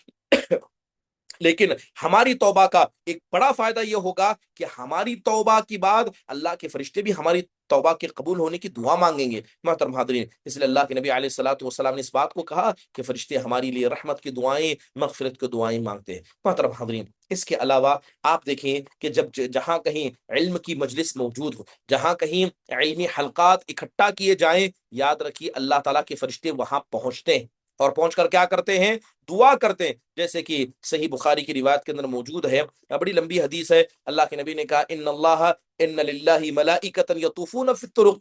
A: لیکن ہماری توبہ کا ایک بڑا فائدہ یہ ہوگا کہ ہماری توبہ کی بعد اللہ کے فرشتے بھی ہماری توبہ کے قبول ہونے کی دعا مانگیں گے۔ محترم حاضرین، اس لیے اللہ کے نبی علیہ الصلوۃ والسلام نے اس بات کو کہا کہ فرشتے ہماری لیے رحمت کی دعائیں، مغفرت کی دعائیں مانگتے ہیں۔ محترم حاضرین، اس کے علاوہ آپ دیکھیں کہ جب جہاں کہیں علم کی مجلس موجود ہو، جہاں کہیں علمی حلقات اکٹھا کیے جائیں، یاد رکھیے اللہ تعالیٰ کے فرشتے وہاں پہنچتے ہیں اور پہنچ کر کیا کرتے ہیں؟ دعا کرتے ہیں، جیسے کہ صحیح بخاری کی روایت کے اندر موجود ہے، بڑی لمبی حدیث ہے، اللہ کے نبی نے کہا ان للہ ملائکۃ یطوفون فی الطرق،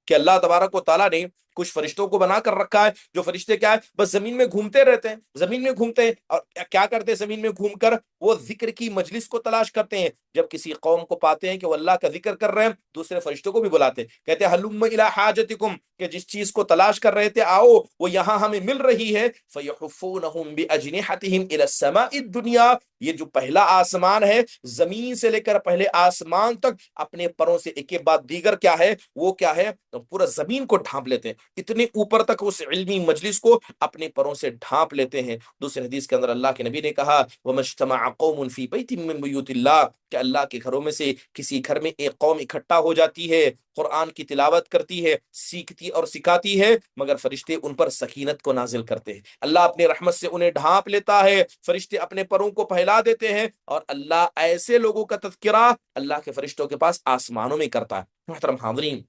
A: کہ اللہ تبارک و تعالیٰ نے کچھ فرشتوں کو بنا کر رکھا ہے جو فرشتے کیا ہے، بس زمین میں گھومتے رہتے ہیں، زمین میں گھومتے ہیں اور کیا کرتے ہیں؟ زمین میں گھوم کر وہ ذکر کی مجلس کو تلاش کرتے ہیں، جب کسی قوم کو پاتے ہیں کہ وہ اللہ کا ذکر کر رہے ہیں، دوسرے فرشتوں کو بھی بلاتے ہیں، کہتے ہیں ہلم الی حاجتکم، کہ جس چیز کو تلاش کر رہے تھے آؤ، وہ یہاں ہمیں مل رہی ہے، فیحفونہم باجنحتہم الی السماء الدنیا، یہ جو پہلا آسمان ہے، زمین سے لے کر پہلے آسمان تک اپنے پروں سے ایک کے بعد دیگر کیا ہے، وہ کیا ہے، پورا زمین کو ڈھانپ لیتے ہیں، اتنے اوپر تک اس علمی مجلس کو اپنے پروں سے ڈھانپ لیتے ہیں۔ دوسرے حدیث کے اندر اللہ کے نبی نے کہا وَمَجْتَمَعَ قَوْمٌ فِي بَيْتٍ مِّن بُيُوتِ اللَّهِ، کہ اللہ کے گھروں میں سے کسی گھر میں ایک قوم اکٹھا ہو جاتی ہے، قرآن کی تلاوت کرتی ہے، سیکھتی اور سکھاتی ہے، مگر فرشتے ان پر سکینت کو نازل کرتے ہیں، اللہ اپنے رحمت سے انہیں ڈھانپ لیتا ہے، فرشتے اپنے پروں کو پھیلا دیتے ہیں، اور اللہ ایسے لوگوں کا تذکرہ اللہ کے فرشتوں کے پاس آسمانوں میں کرتا ہے۔ محترم حاضرین،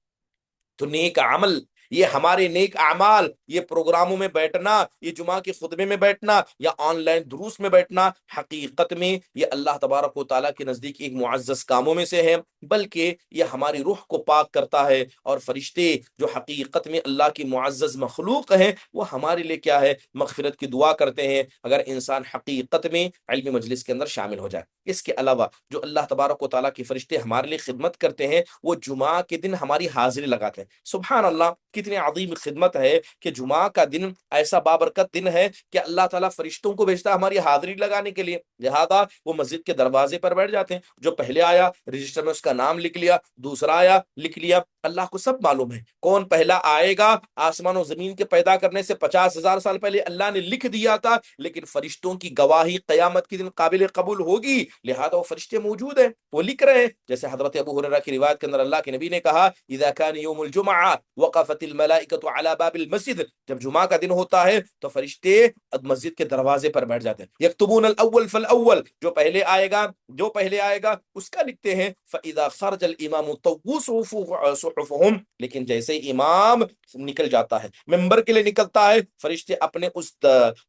A: تو نیک عمل یہ ہمارے نیک اعمال، یہ پروگراموں میں بیٹھنا، یہ جمعہ کے خطبے میں بیٹھنا یا آن لائن دروس میں بیٹھنا، حقیقت میں یہ اللہ تبارک و تعالیٰ کے نزدیک ایک معزز کاموں میں سے ہے، بلکہ یہ ہماری روح کو پاک کرتا ہے۔ اور فرشتے جو حقیقت میں اللہ کی معزز مخلوق ہیں، وہ ہمارے لیے کیا ہے، مغفرت کی دعا کرتے ہیں اگر انسان حقیقت میں علم مجلس کے اندر شامل ہو جائے۔ اس کے علاوہ جو اللہ تبارک و تعالیٰ کے فرشتے ہمارے لیے خدمت کرتے ہیں، وہ جمعہ کے دن ہماری حاضری لگاتے ہیں۔ سبحان اللہ، کتنی عظیم خدمت ہے کہ جمعہ کا دن ایسا بابرکت دن ہے کہ اللہ تعالیٰ فرشتوں کو بھیجتا ہے ہماری حاضری لگانے کے لیے، لہذا وہ مسجد کے دروازے پر بیٹھ جاتے ہیں۔ جو پہلے آیا رجسٹر میں اس کا نام لکھ لیا، دوسرا آیا لکھ لیا، اللہ کو سب معلوم ہے کون پہلا آئے گا۔ آسمان و زمین کے پیدا کرنے سے 50,000 سال پہلے اللہ نے لکھ دیا تھا، لیکن فرشتوں کی گواہی قیامت کے دن قابل قبول ہوگی، لہذا وہ فرشتے موجود ہیں، وہ لکھ رہے ہیں۔ جیسے حضرت ابو ہریرہ کی روایت کے اندر اللہ کے نبی نے کہا، اذا كان يوم الجمعہ وقفت الملائکۃ علی باب المسجد، جب جمعہ کا دن ہوتا ہے تو فرشتے مسجد کے دروازے پر بیٹھ جاتے ہیں۔ یکتبون الاول فالاول، جو پہلے آئے گا اس کا لکھتے ہیں۔ فاذا خرج الامام طووا صحفهم، لیکن جیسے امام نکل جاتا ہے، ممبر کے لیے نکلتا ہے، فرشتے اپنے اس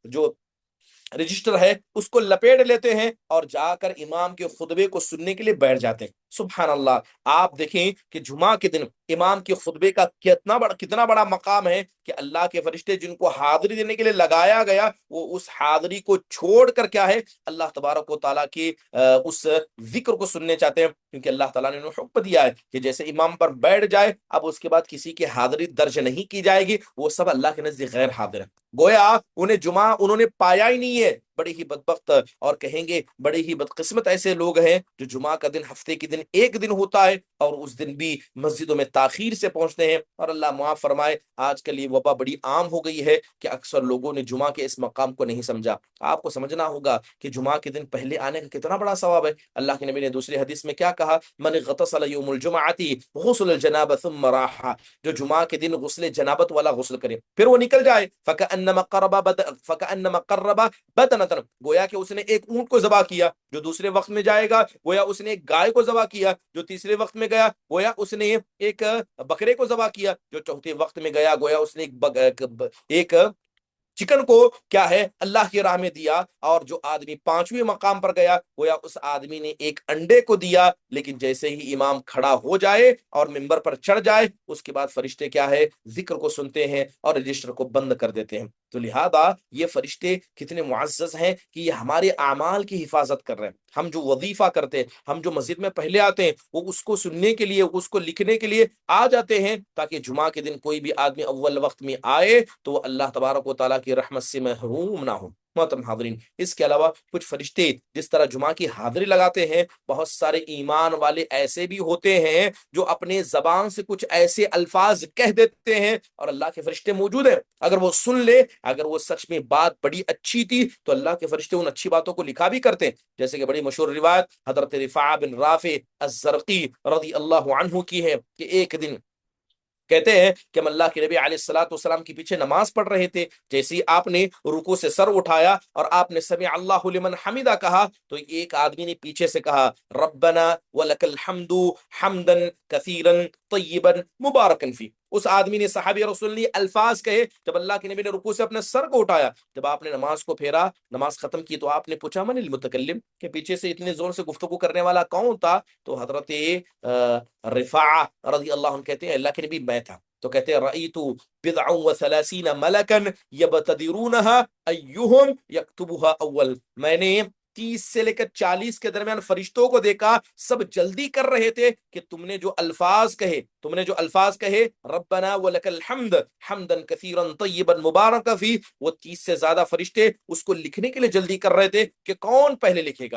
A: جو رجسٹر ہے اس کو لپیٹ لیتے ہیں اور جا کر امام کے خطبے کو سننے کے لیے بیٹھ جاتے ہیں۔ سبحان اللہ، آپ دیکھیں کہ جمعہ کے دن امام کے خطبے کا کتنا بڑا مقام ہے کہ اللہ کے فرشتے جن کو حاضری دینے کے لیے لگایا گیا، وہ اس حاضری کو چھوڑ کر کیا ہے، اللہ تبارک و تعالیٰ کے اس ذکر کو سننے چاہتے ہیں، کیونکہ اللہ تعالیٰ نے انہیں حکم دیا ہے کہ جیسے امام پر بیٹھ جائے، اب اس کے بعد کسی کی حاضری درج نہیں کی جائے گی، وہ سب اللہ کے نزدیک غیر حاضر ہے، گویا انہیں جمعہ انہوں نے پایا ہی نہیں ہے۔ بڑے ہی بدبخت اور کہیں گے بڑے ہی بدقسمت ایسے لوگ ہیں جو جمعہ کا دن ہفتے کے دن ایک دن ہوتا ہے اور اس دن بھی مسجدوں میں تاخیر سے پہنچتے ہیں۔ اور اللہ معاف فرمائے، آج کل یہ وبا بڑی عام ہو گئی ہے کہ اکثر لوگوں نے جمعہ کے اس مقام کو نہیں سمجھا۔ آپ کو سمجھنا ہوگا کہ جمعہ کے دن پہلے آنے کا کتنا بڑا ثواب ہے۔ اللہ کے نبی نے دوسری حدیث میں کیا کہا، من اغتسل یوم الجمعۃ غسل الجنابۃ ثم راح، جو جمعہ کے دن غسل جنابت والا غسل کرے پھر وہ نکل جائے، فکأنما قرب بدنۃ، گویا کہ اس نے ایک اونٹ کو ذبح کیا، جو دوسرے وقت میں جائے گا گویا اس نے ایک گائے کو ذبح کیا، جو تیسرے وقت میں گیا گویا اس نے ایک بکرے کو ذبح کیا، جو چوتھے وقت میں گیا گویا اس نے ایک چکن کو کیا ہے اللہ کی راہ میں دیا، اور جو آدمی پانچویں مقام پر گیا گویا اس آدمی نے ایک انڈے کو دیا۔ لیکن جیسے ہی امام کھڑا ہو جائے اور ممبر پر چڑھ جائے، اس کے بعد فرشتے کیا ہے، ذکر کو سنتے ہیں اور رجسٹر کو بند کر دیتے ہیں۔ تو لہذا یہ فرشتے کتنے معزز ہیں کہ یہ ہمارے اعمال کی حفاظت کر رہے ہیں۔ ہم جو وظیفہ کرتے ہیں، ہم جو مسجد میں پہلے آتے ہیں، وہ اس کو سننے کے لیے، اس کو لکھنے کے لیے آ جاتے ہیں، تاکہ جمعہ کے دن کوئی بھی آدمی اول وقت میں آئے تو وہ اللہ تبارک و تعالیٰ کی رحمت سے محروم نہ ہو۔ محترم حاضرین، اس کے علاوہ کچھ فرشتے جس طرح جمعہ کی حاضری لگاتے ہیں، بہت سارے ایمان والے ایسے بھی ہوتے ہیں جو اپنے زبان سے کچھ ایسے الفاظ کہہ دیتے ہیں اور اللہ کے فرشتے موجود ہیں، اگر وہ سن لے، اگر وہ سچ میں بات بڑی اچھی تھی تو اللہ کے فرشتے ان اچھی باتوں کو لکھا بھی کرتے ہیں۔ جیسے کہ بڑی مشہور روایت حضرت رفاعہ بن رافع الزرقی رضی اللہ عنہ کی ہے کہ ایک دن کہتے ہیں کہ ہم اللہ کے نبی علیہ الصلوۃ والسلام کے پیچھے نماز پڑھ رہے تھے، جیسے ہی آپ نے رکوع سے سر اٹھایا اور آپ نے سمع اللہ لمن حمدہ کہا تو ایک آدمی نے پیچھے سے کہا، ربنا ولک الحمد حمدا کثیرا طیبا مبارکا فی۔ اس آدمی نے، صحابی رسول نے الفاظ کہے جب اللہ کے نبی نے رکوع سے اپنے سر کو اٹھایا۔ جب آپ نے نماز کو پھیرا، نماز ختم کی، تو آپ نے پوچھا من المتکلم، کہ پیچھے سے اتنے زور سے گفتگو کرنے والا کون تھا؟ تو حضرت رفاعہ رضی اللہ عنہ کہتے ہیں اللہ کے نبی میں تھا۔ تو کہتے ہیں رأیت بضع وثلاثین ملکا یبتدرونها ایہم یکتبها اول، میں نے 30 سے لے کر 40 کے درمیان فرشتوں کو دیکھا، سب جلدی کر رہے تھے کہ تم نے جو الفاظ کہے ربنا ولک الحمد حمدا کثیرا طیبا مبارکا فی، وہ 30 سے زیادہ فرشتے اس کو لکھنے کے لیے جلدی کر رہے تھے کہ کون پہلے لکھے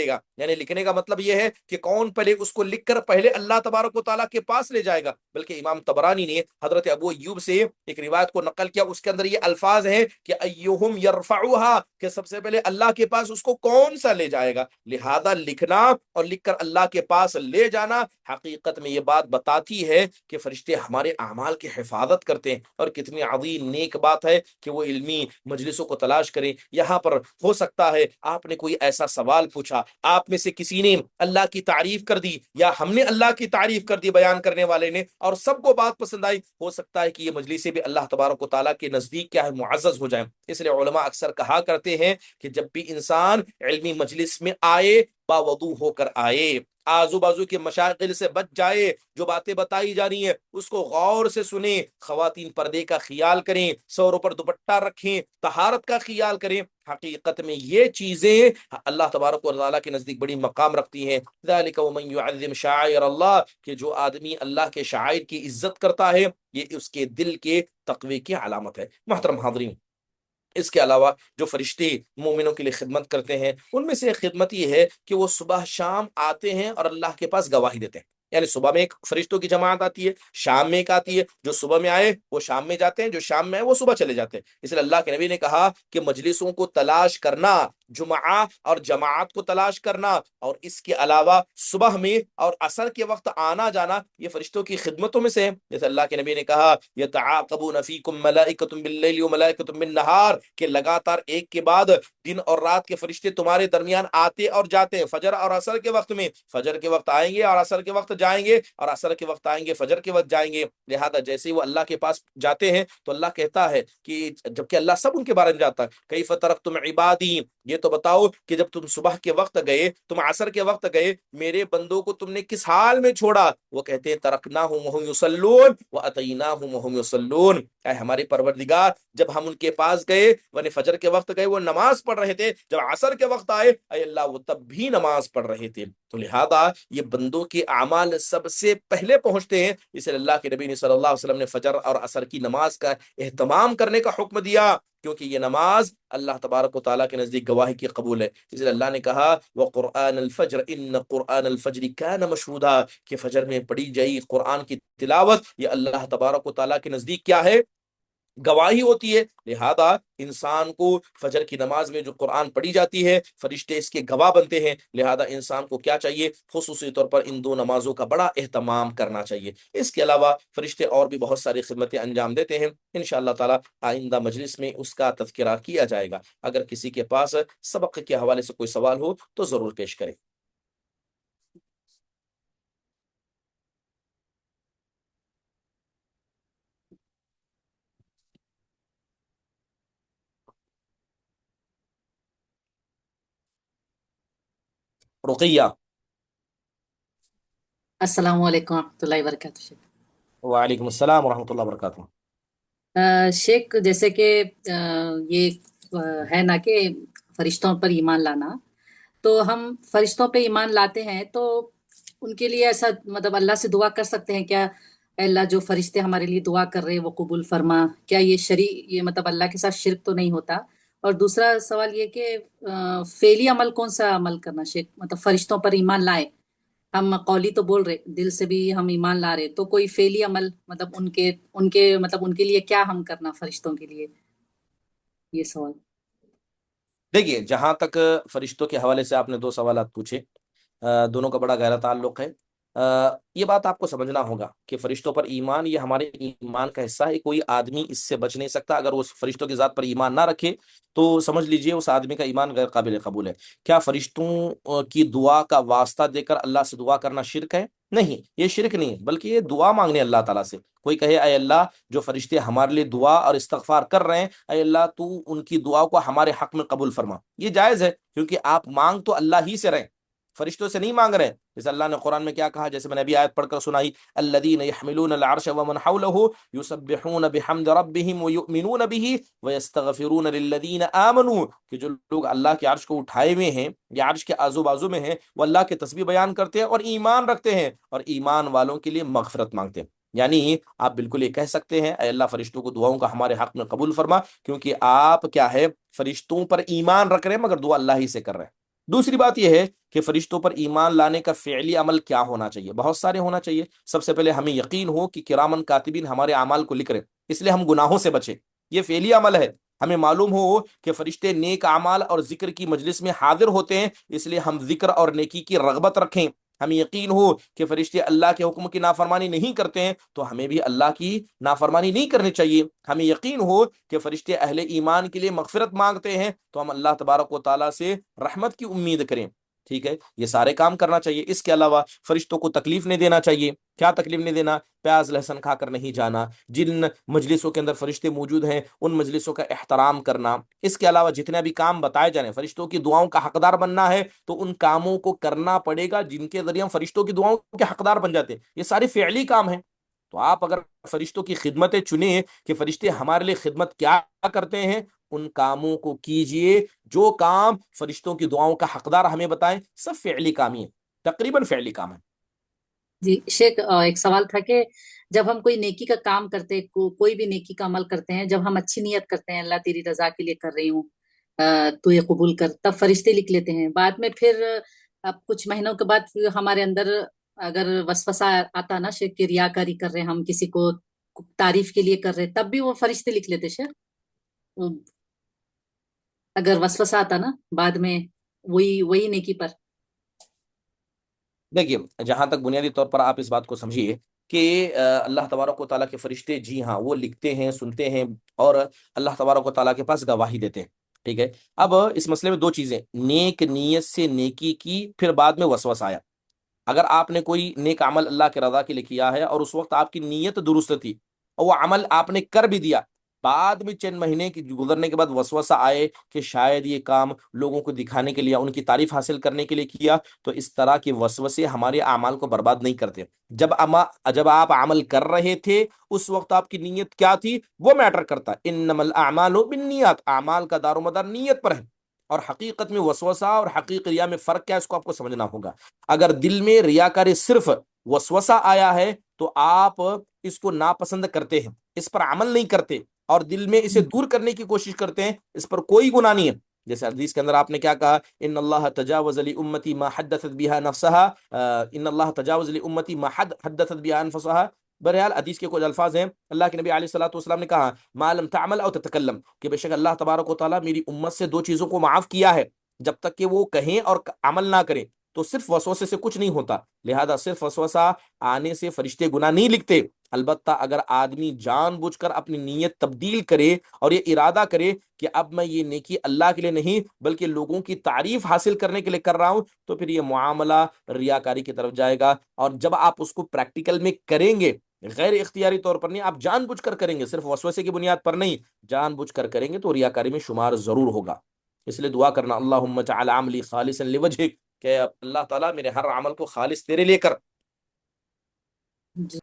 A: گا، یعنی لکھنے کا مطلب یہ ہے کہ کون پہلے اس کو لکھ کر پہلے اللہ تبارک و تعالیٰ کے پاس لے جائے گا۔ بلکہ امام طبرانی نے حضرت ابو ایوب سے ایک روایت کو نقل کیا، اس کے اندر یہ الفاظ ہیں کہ ایہم یرفعوها، کہ سب سے پہلے اللہ کے پاس پاس اس کو کون سا لے جائے گا؟ لہذا لکھنا اور لکھ کر اللہ کے پاس لے جانا حقیقت میں یہ بات بتاتی ہے کہ فرشتے ہمارے اعمال کی حفاظت کرتے ہیں، اور کتنی عظیم نیک بات ہے کہ وہ علمی مجلسوں کو تلاش کریں۔ یہاں پر ہو سکتا ہے آپ نے کوئی ایسا سوال پوچھا، آپ میں سے کسی نے اللہ کی تعریف کر دی، یا ہم نے اللہ کی تعریف کر دی بیان کرنے والے نے، اور سب کو بات پسند آئی، ہو سکتا ہے کہ یہ مجلسیں بھی اللہ تبارک و تعالیٰ کے نزدیک کیا ہے، معزز ہو جائیں۔ اس لیے علماء اکثر کہا کرتے ہیں کہ جب بھی انسان علمی مجلس میں آئے باوضو ہو کر آئے، آزو بازو کے مشاغل سے بچ جائے، جو باتیں بتائی جا رہی ہیں اس کو غور سے سنیں، خواتین پردے کا خیال کریں، سوروں پر دوپٹہ رکھیں، طہارت کا خیال کریں۔ حقیقت میں یہ چیزیں اللہ تبارک و تعالیٰ کے نزدیک بڑی مقام رکھتی ہیں۔ ذالک ومن یعظم شعائر اللہ، کہ جو آدمی اللہ کے شعائر کی عزت کرتا ہے یہ اس کے دل کے تقوی کی علامت ہے۔ محترم حاضرین، اس کے علاوہ جو فرشتے مومنوں کے لیے خدمت کرتے ہیں ان میں سے ایک خدمت یہ ہے کہ وہ صبح شام آتے ہیں اور اللہ کے پاس گواہی دیتے ہیں۔ یعنی صبح میں ایک فرشتوں کی جماعت آتی ہے، شام میں ایک آتی ہے، جو صبح میں آئے وہ شام میں جاتے ہیں، جو شام میں آئے وہ صبح چلے جاتے ہیں۔ اس لیے اللہ کے نبی نے کہا کہ مجلسوں کو تلاش کرنا، جمعہ اور جماعت کو تلاش کرنا، اور اس کے علاوہ صبح میں اور عصر کے وقت آنا جانا، یہ فرشتوں کی خدمتوں میں سے ہے۔ جیسے اللہ کے نبی نے کہا یتعاقبون فیکم ملائکۃ باللیل وملائکۃ بالنہار، کہ لگاتار ایک کے بعد دن اور رات کے فرشتے تمہارے درمیان آتے اور جاتے ہیں، فجر اور عصر کے وقت میں، فجر کے وقت آئیں گے اور عصر کے وقت جائیں گے، اور عصر کے وقت آئیں گے، فجر کے وقت جائیں گے۔ لہذا جیسے ہی وہ اللہ کے پاس جاتے ہیں تو اللہ کہتا ہے کہ جبکہ اللہ سب ان کے بارے میں جانتا ہے، کیف ترکتم عبادی، یہ تو بتاؤ کہ جب تم صبح کے وقت گئے، تم عصر کے وقت گئے، میرے بندوں کو تم نے کس حال میں چھوڑا؟ وہ کہتے ہیں ترکناہم وہم یصلون واتیناہم وہم یصلون، اے ہمارے پروردگار جب ہم ان کے پاس گئے، ورنہ فجر کے وقت گئے وہ نماز پڑھ رہے تھے، جب عصر کے وقت آئے اے اللہ وہ تب بھی نماز پڑھ رہے تھے۔ تو لہذا یہ بندوں کے اعمال سب سے پہلے پہنچتے ہیں، اس لیے اللہ کے نبی نے صلی اللہ علیہ وسلم نے فجر اور عصر کی نماز کا اہتمام کرنے کا حکم دیا، کیونکہ یہ نماز اللہ تبارک و تعالیٰ کے نزدیک گواہی کی قبول ہے۔ اس لیے اللہ نے کہا وقرآن الفجر ان قرآن الفجر کان مشہودا، کہ فجر میں پڑھی جائی قرآن کی تلاوت یہ اللہ تبارک و تعالیٰ کے نزدیک کیا ہے؟ گواہی ہوتی ہے۔ لہذا انسان کو فجر کی نماز میں جو قرآن پڑھی جاتی ہے فرشتے اس کے گواہ بنتے ہیں، لہذا انسان کو کیا چاہیے؟ خصوصی طور پر ان دو نمازوں کا بڑا اہتمام کرنا چاہیے۔ اس کے علاوہ فرشتے اور بھی بہت ساری خدمتیں انجام دیتے ہیں، انشاءاللہ تعالی آئندہ مجلس میں اس کا تذکرہ کیا جائے گا۔ اگر کسی کے پاس سبق کے حوالے سے کوئی سوال ہو تو ضرور پیش کریں۔ رقیہ۔
B: السلام علیکم ورحمۃ اللہ وبرکاتہ شیخ۔
A: وعلیکم السلام ورحمۃ اللہ وبرکاتہ۔
B: شیخ جیسے کہ یہ ہے نا کہ فرشتوں پر ایمان لانا، تو ہم فرشتوں پہ ایمان لاتے ہیں تو ان کے لیے ایسا مطلب اللہ سے دعا کر سکتے ہیں کیا؟ اے اللہ جو فرشتے ہمارے لیے دعا کر رہے ہیں وہ قبول فرما، کیا یہ یہ مطلب اللہ کے ساتھ شرک تو نہیں ہوتا؟ اور دوسرا سوال یہ کہ فعلی عمل کون سا عمل کرنا شیخ؟ مطلب فرشتوں پر ایمان لائے، ہم قولی تو بول رہے، دل سے بھی ہم ایمان لا رہے، تو کوئی فعلی عمل مطلب ان کے مطلب ان کے لیے کیا ہم کرنا فرشتوں کے لیے؟ یہ سوال۔
A: دیکھیے، جہاں تک فرشتوں کے حوالے سے آپ نے دو سوالات پوچھے، دونوں کا بڑا گہرا تعلق ہے۔ یہ بات آپ کو سمجھنا ہوگا کہ فرشتوں پر ایمان یہ ہمارے ایمان کا حصہ ہے، کوئی آدمی اس سے بچ نہیں سکتا۔ اگر وہ فرشتوں کی ذات پر ایمان نہ رکھے تو سمجھ لیجئے اس آدمی کا ایمان غیر قابل قبول ہے۔ کیا فرشتوں کی دعا کا واسطہ دے کر اللہ سے دعا کرنا شرک ہے؟ نہیں، یہ شرک نہیں ہے، بلکہ یہ دعا مانگنے اللہ تعالیٰ سے۔ کوئی کہے اے اللہ جو فرشتے ہمارے لیے دعا اور استغفار کر رہے ہیں، اے اللہ تو ان کی دعا کو ہمارے حق میں قبول فرما، یہ جائز ہے، کیونکہ آپ مانگ تو اللہ ہی سے رہے، فرشتوں سے نہیں مانگ رہے۔ جیسے اللہ نے قرآن میں کیا کہا، جیسے میں نے ابھی آیت پڑھ کر سنائی، الذین یحملون العرش ومن حولہ یسبحون بحمد ربہم ویؤمنون بہ ویستغفرون للذین آمنوا، کہ جو لوگ اللہ کے عرش کو اٹھائے ہوئے ہیں یا عرش کے آزو بازو میں ہیں وہ اللہ کے تسبیح بیان کرتے ہیں اور ایمان رکھتے ہیں، اور ایمان والوں کے لیے مغفرت مانگتے ہیں۔ یعنی آپ بالکل یہ کہہ سکتے ہیں اے اللہ فرشتوں کو دعاؤں کا ہمارے حق میں قبول فرما، کیونکہ آپ کیا ہے، فرشتوں پر ایمان رکھ رہے ہیں مگر دعا اللہ ہی سے کر رہے ہیں۔ دوسری بات یہ ہے کہ فرشتوں پر ایمان لانے کا فعلی عمل کیا ہونا چاہیے؟ بہت سارے ہونا چاہیے۔ سب سے پہلے ہمیں یقین ہو کہ کرامن کاتبین ہمارے اعمال کو لکھ رہے ہیں، اس لیے ہم گناہوں سے بچیں، یہ فعلی عمل ہے۔ ہمیں معلوم ہو کہ فرشتے نیک اعمال اور ذکر کی مجلس میں حاضر ہوتے ہیں، اس لیے ہم ذکر اور نیکی کی رغبت رکھیں۔ ہمیں یقین ہو کہ فرشتے اللہ کے حکم کی نافرمانی نہیں کرتے ہیں، تو ہمیں بھی اللہ کی نافرمانی نہیں کرنی چاہیے۔ ہمیں یقین ہو کہ فرشتے اہل ایمان کے لیے مغفرت مانگتے ہیں، تو ہم اللہ تبارک و تعالیٰ سے رحمت کی امید کریں۔ ٹھیک ہے، یہ سارے کام کرنا چاہیے۔ اس کے علاوہ فرشتوں کو تکلیف نہیں دینا چاہیے۔ کیا تکلیف نہیں دینا؟ پیاز لہسن کھا کر نہیں جانا، جن مجلسوں کے اندر فرشتے موجود ہیں ان مجلسوں کا احترام کرنا۔ اس کے علاوہ جتنے بھی کام بتائے جا رہے ہیں، فرشتوں کی دعاؤں کا حقدار بننا ہے تو ان کاموں کو کرنا پڑے گا جن کے ذریعے ہم فرشتوں کی دعاؤں کے حقدار بن جاتے ہیں۔ یہ سارے فعلی کام ہیں۔ تو آپ اگر فرشتوں کی خدمتیں چنیں کہ فرشتے ہمارے لیے خدمت کیا کرتے ہیں، ان کاموں کو کیجئے۔ جو کام فرشتوں کی دعاؤں کا حقدار ہمیں بتائیں، سب فعلی کام ہی ہے، تقریباً فعلی کام ہے۔
B: جی شیخ، ایک سوال تھا کہ جب ہم کوئی نیکی کا کام کرتے، کوئی بھی نیکی کا عمل کرتے ہیں، جب ہم اچھی نیت کرتے ہیں، اللہ تیری رضا کے لیے کر رہی ہوں، تو یہ قبول کر، تب فرشتے لکھ لیتے ہیں۔ بعد میں پھر اب کچھ مہینوں کے بعد پھر ہمارے اندر اگر وسوسہ آتا نا شیخ کہ ریاکاری کر رہے ہیں، ہم کسی کو تعریف کے لیے کر رہے، تب بھی وہ فرشتے لکھ لیتے شیخ؟ وہ اگر وسوسہ آتا نا بعد میں وہی نیکی پر؟
A: دیکھیے، جہاں تک بنیادی طور پر آپ اس بات کو سمجھیے کہ اللہ تبارک و تعالیٰ کے فرشتے، جی ہاں، وہ لکھتے ہیں، سنتے ہیں، اور اللہ تبارک و تعالیٰ کے پاس گواہی دیتے ہیں۔ ٹھیک ہے، اب اس مسئلے میں دو چیزیں، نیک نیت سے نیکی کی، پھر بعد میں وسوسہ آیا۔ اگر آپ نے کوئی نیک عمل اللہ کے رضا کے لیے کیا ہے اور اس وقت آپ کی نیت درست تھی اور وہ عمل آپ نے کر بھی دیا، بعد میں چند مہینے کی گزرنے کے بعد وسوسہ آئے کہ شاید یہ کام لوگوں کو دکھانے کے لیے، ان کی تعریف حاصل کرنے کے لیے کیا، تو اس طرح کے وسوسے ہمارے اعمال کو برباد نہیں کرتے۔ جب آپ عمل کر رہے تھے اس وقت آپ کی نیت کیا تھی وہ میٹر کرتا ہے۔ انما الاعمال بالنیات، اعمال کا دار و مدار نیت پر ہے۔ اور حقیقت میں وسوسہ اور حقیقی ریا میں فرق کیا ہے، اس کو آپ کو سمجھنا ہوگا۔ اگر دل میں ریاکاری صرف وسوسہ آیا ہے تو آپ اس کو ناپسند کرتے ہیں، اس پر عمل نہیں کرتے اور دل میں اسے دور کرنے کی کوشش کرتے ہیں، اس پر کوئی گناہ نہیں ہے۔ جیسے حدیث کے اندر آپ نے کیا کہا، ان اللہ تجاوز لامتی ما حدثت بها نفسها، ان اللہ تجاوز لامتی ما حدثت بها انفسها۔ بہرحال حدیث کے کچھ الفاظ ہیں، اللہ کے نبی علیہ الصلوۃ والسلام نے کہا ما لم تعمل او تتکلم، کہ بے شک اللہ تبارک و تعالیٰ میری امت سے دو چیزوں کو معاف کیا ہے، جب تک کہ وہ کہیں اور عمل نہ کریں۔ تو صرف وسوسے سے کچھ نہیں ہوتا، لہذا صرف وسوسہ آنے سے فرشتے گناہ نہیں لکھتے۔ البتہ اگر آدمی جان بوجھ کر اپنی نیت تبدیل کرے اور یہ ارادہ کرے کہ اب میں یہ نیکی اللہ کے لیے نہیں بلکہ لوگوں کی تعریف حاصل کرنے کے لیے کر رہا ہوں، تو پھر یہ معاملہ ریاکاری کی طرف جائے گا۔ اور جب آپ اس کو پریکٹیکل میں کریں گے، غیر اختیاری طور پر نہیں، آپ جان بوجھ کر کریں گے، صرف وسوسے کی بنیاد پر نہیں، جان بوجھ کر کریں گے، تو ریاکاری میں شمار ضرور ہوگا۔ اس لیے دعا کرنا، اللہم اجعل عملی خالصا لوجہک، کہ اللہ تعالیٰ میرے ہر عمل کو خالص تیرے لیے کر۔
B: جی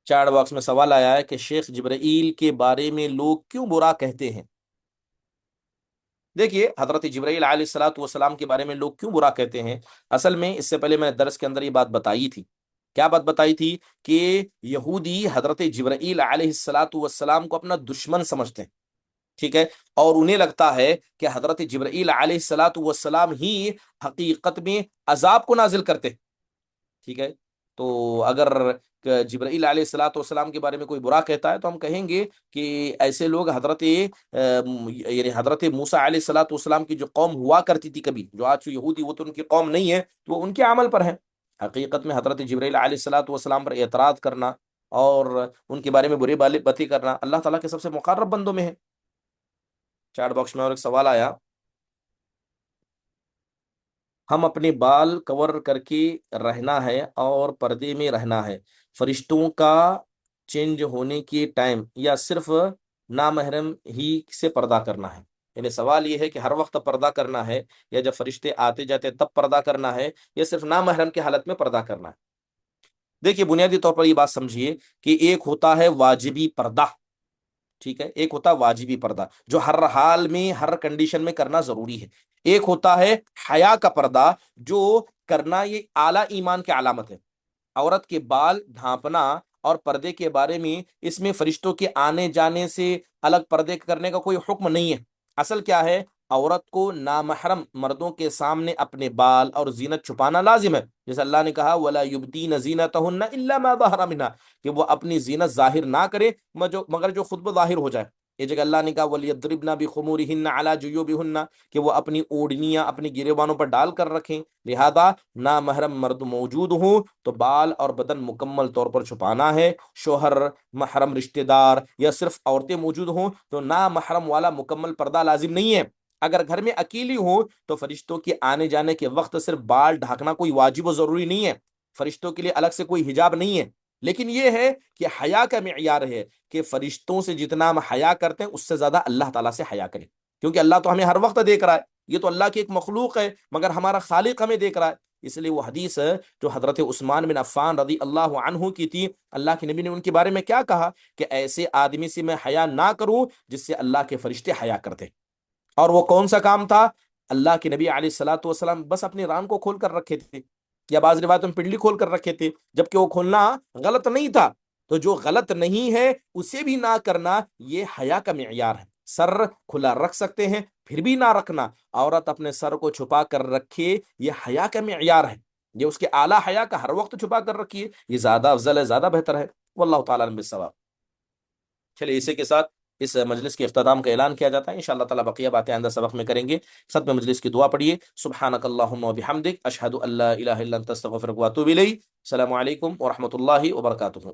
A: چیٹ باکس میں سوال آیا ہے کہ شیخ جبرائیل کے بارے میں لوگ کیوں برا کہتے ہیں؟ دیکھیے، حضرت جبرائیل علیہ الصلوۃ والسلام کے بارے میں لوگ کیوں برا کہتے ہیں، اصل میں اس سے پہلے میں نے درس کے اندر یہ بات بتائی تھی۔ کیا بات بتائی تھی؟ کہ یہودی حضرت جبرائیل علیہ الصلوۃ والسلام کو اپنا دشمن سمجھتے ہیں۔ ٹھیک ہے، اور انہیں لگتا ہے کہ حضرت جبرائیل علیہ الصلوۃ والسلام ہی حقیقت میں عذاب کو نازل کرتے ہیں۔ ٹھیک ہے، تو اگر جبرائیل علیہ الصلوۃ والسلام کے بارے میں کوئی برا کہتا ہے تو ہم کہیں گے کہ ایسے لوگ یعنی حضرت موسیٰ علیہ الصلوۃ والسلام کی جو قوم ہوا کرتی تھی کبھی، جو آج یہودی، وہ تو ان کی قوم نہیں ہے، تو وہ ان کے عمل پر ہے۔ حقیقت میں حضرت جبرائیل علیہ الصلوۃ والسلام پر اعتراض کرنا اور ان کے بارے میں بری باتیں کرنا اللہ تعالیٰ کے سب سے مقرب بندوں میں ہے۔ چیٹ باکس میں اور ایک سوال آیا، ہم اپنے بال کور کر کے رہنا ہے اور پردے میں رہنا ہے فرشتوں کا چینج ہونے کے ٹائم، یا صرف نامحرم ہی سے پردہ کرنا ہے؟ یعنی سوال یہ ہے کہ ہر وقت پردہ کرنا ہے، یا جب فرشتے آتے جاتے تب پردہ کرنا ہے، یا صرف نامحرم کی حالت میں پردہ کرنا ہے؟ دیکھیے، بنیادی طور پر یہ بات سمجھیے کہ ایک ہوتا ہے واجبی پردہ، ٹھیک ہے، ایک ہوتا ہے واجبی پردہ جو ہر حال میں ہر کنڈیشن میں کرنا ضروری ہے۔ ایک ہوتا ہے حیا کا پردہ، جو کرنا یہ اعلیٰ ایمان کی علامت ہے۔ عورت کے بال ڈھانپنا اور پردے کے بارے میں اس میں فرشتوں کے آنے جانے سے الگ پردے کرنے کا کوئی حکم نہیں ہے۔ اصل کیا ہے، عورت کو نامحرم مردوں کے سامنے اپنے بال اور زینت چھپانا لازم ہے، جیسے اللہ نے کہا وَلَا يُبْدِينَ زِينَتَهُنَّ إِلَّا مَا ظَهَرَ مِنْهَا، کہ وہ اپنی زینت ظاہر نہ کرے مگر جو خود ظاہر ہو جائے۔ یہ جگہ اللہ نے کہا وَلْيَضْرِبْنَ بِخُمُورِهِنَّ عَلَى جُيُوبِهُنَّ، کہ وہ اپنی اوڑھنیاں اپنی گریبانوں پر ڈال کر رکھیں۔ لہذا نامحرم مرد موجود ہوں تو بال اور بدن مکمل طور پر چھپانا ہے۔ شوہر، محرم رشتہ دار یا صرف عورتیں موجود ہوں تو نامحرم والا مکمل پردہ لازم نہیں ہے۔ اگر گھر میں اکیلی ہوں تو فرشتوں کے آنے جانے کے وقت صرف بال ڈھانکنا کوئی واجب و ضروری نہیں ہے، فرشتوں کے لیے الگ سے کوئی حجاب نہیں ہے، لیکن یہ ہے کہ حیا کا معیار ہے کہ فرشتوں سے جتنا ہم حیا کرتے ہیں اس سے زیادہ اللہ تعالیٰ سے حیا کریں، کیونکہ اللہ تو ہمیں ہر وقت دیکھ رہا ہے، یہ تو اللہ کی ایک مخلوق ہے مگر ہمارا خالق ہمیں دیکھ رہا ہے۔ اس لیے وہ حدیث جو حضرت عثمان بن عفان رضی اللہ عنہ کی تھی، اللہ کے نبی نے ان کے بارے میں کیا کہا کہ ایسے آدمی سے میں حیا نہ کروں جس سے اللہ کے فرشتے حیا کرتے۔ اور وہ کون سا کام تھا؟ اللہ کے نبی علیہ الصلوۃ والسلام بس اپنی ران کو کھول کر رکھے تھے، یا بعض روایتوں میں پنڈلی کھول کر رکھے تھے، جبکہ وہ کھولنا غلط نہیں تھا۔ تو جو غلط نہیں ہے اسے بھی نہ کرنا یہ حیا کا معیار ہے۔ سر کھلا رکھ سکتے ہیں پھر بھی نہ رکھنا، عورت اپنے سر کو چھپا کر رکھے یہ حیا کا معیار ہے، یہ اس کے اعلیٰ حیا کا ہر وقت چھپا کر رکھیے، یہ زیادہ افضل ہے، زیادہ بہتر ہے۔ واللہ تعالیٰ عنہ بالصواب۔ چلیے اسی کے ساتھ اس مجلس کے اختتام کا اعلان کیا جاتا ہے، انشاءاللہ تعالیٰ بقیہ باتیں آئندہ سبق میں کریں گے۔ ختم مجلس کی دعا پڑھیے۔ سبحانک اللہم و بحمدک، اشہد ان لا الہ الا انت استغفرک و اتوب الیک۔ السلام علیکم ورحمۃ اللہ وبرکاتہ۔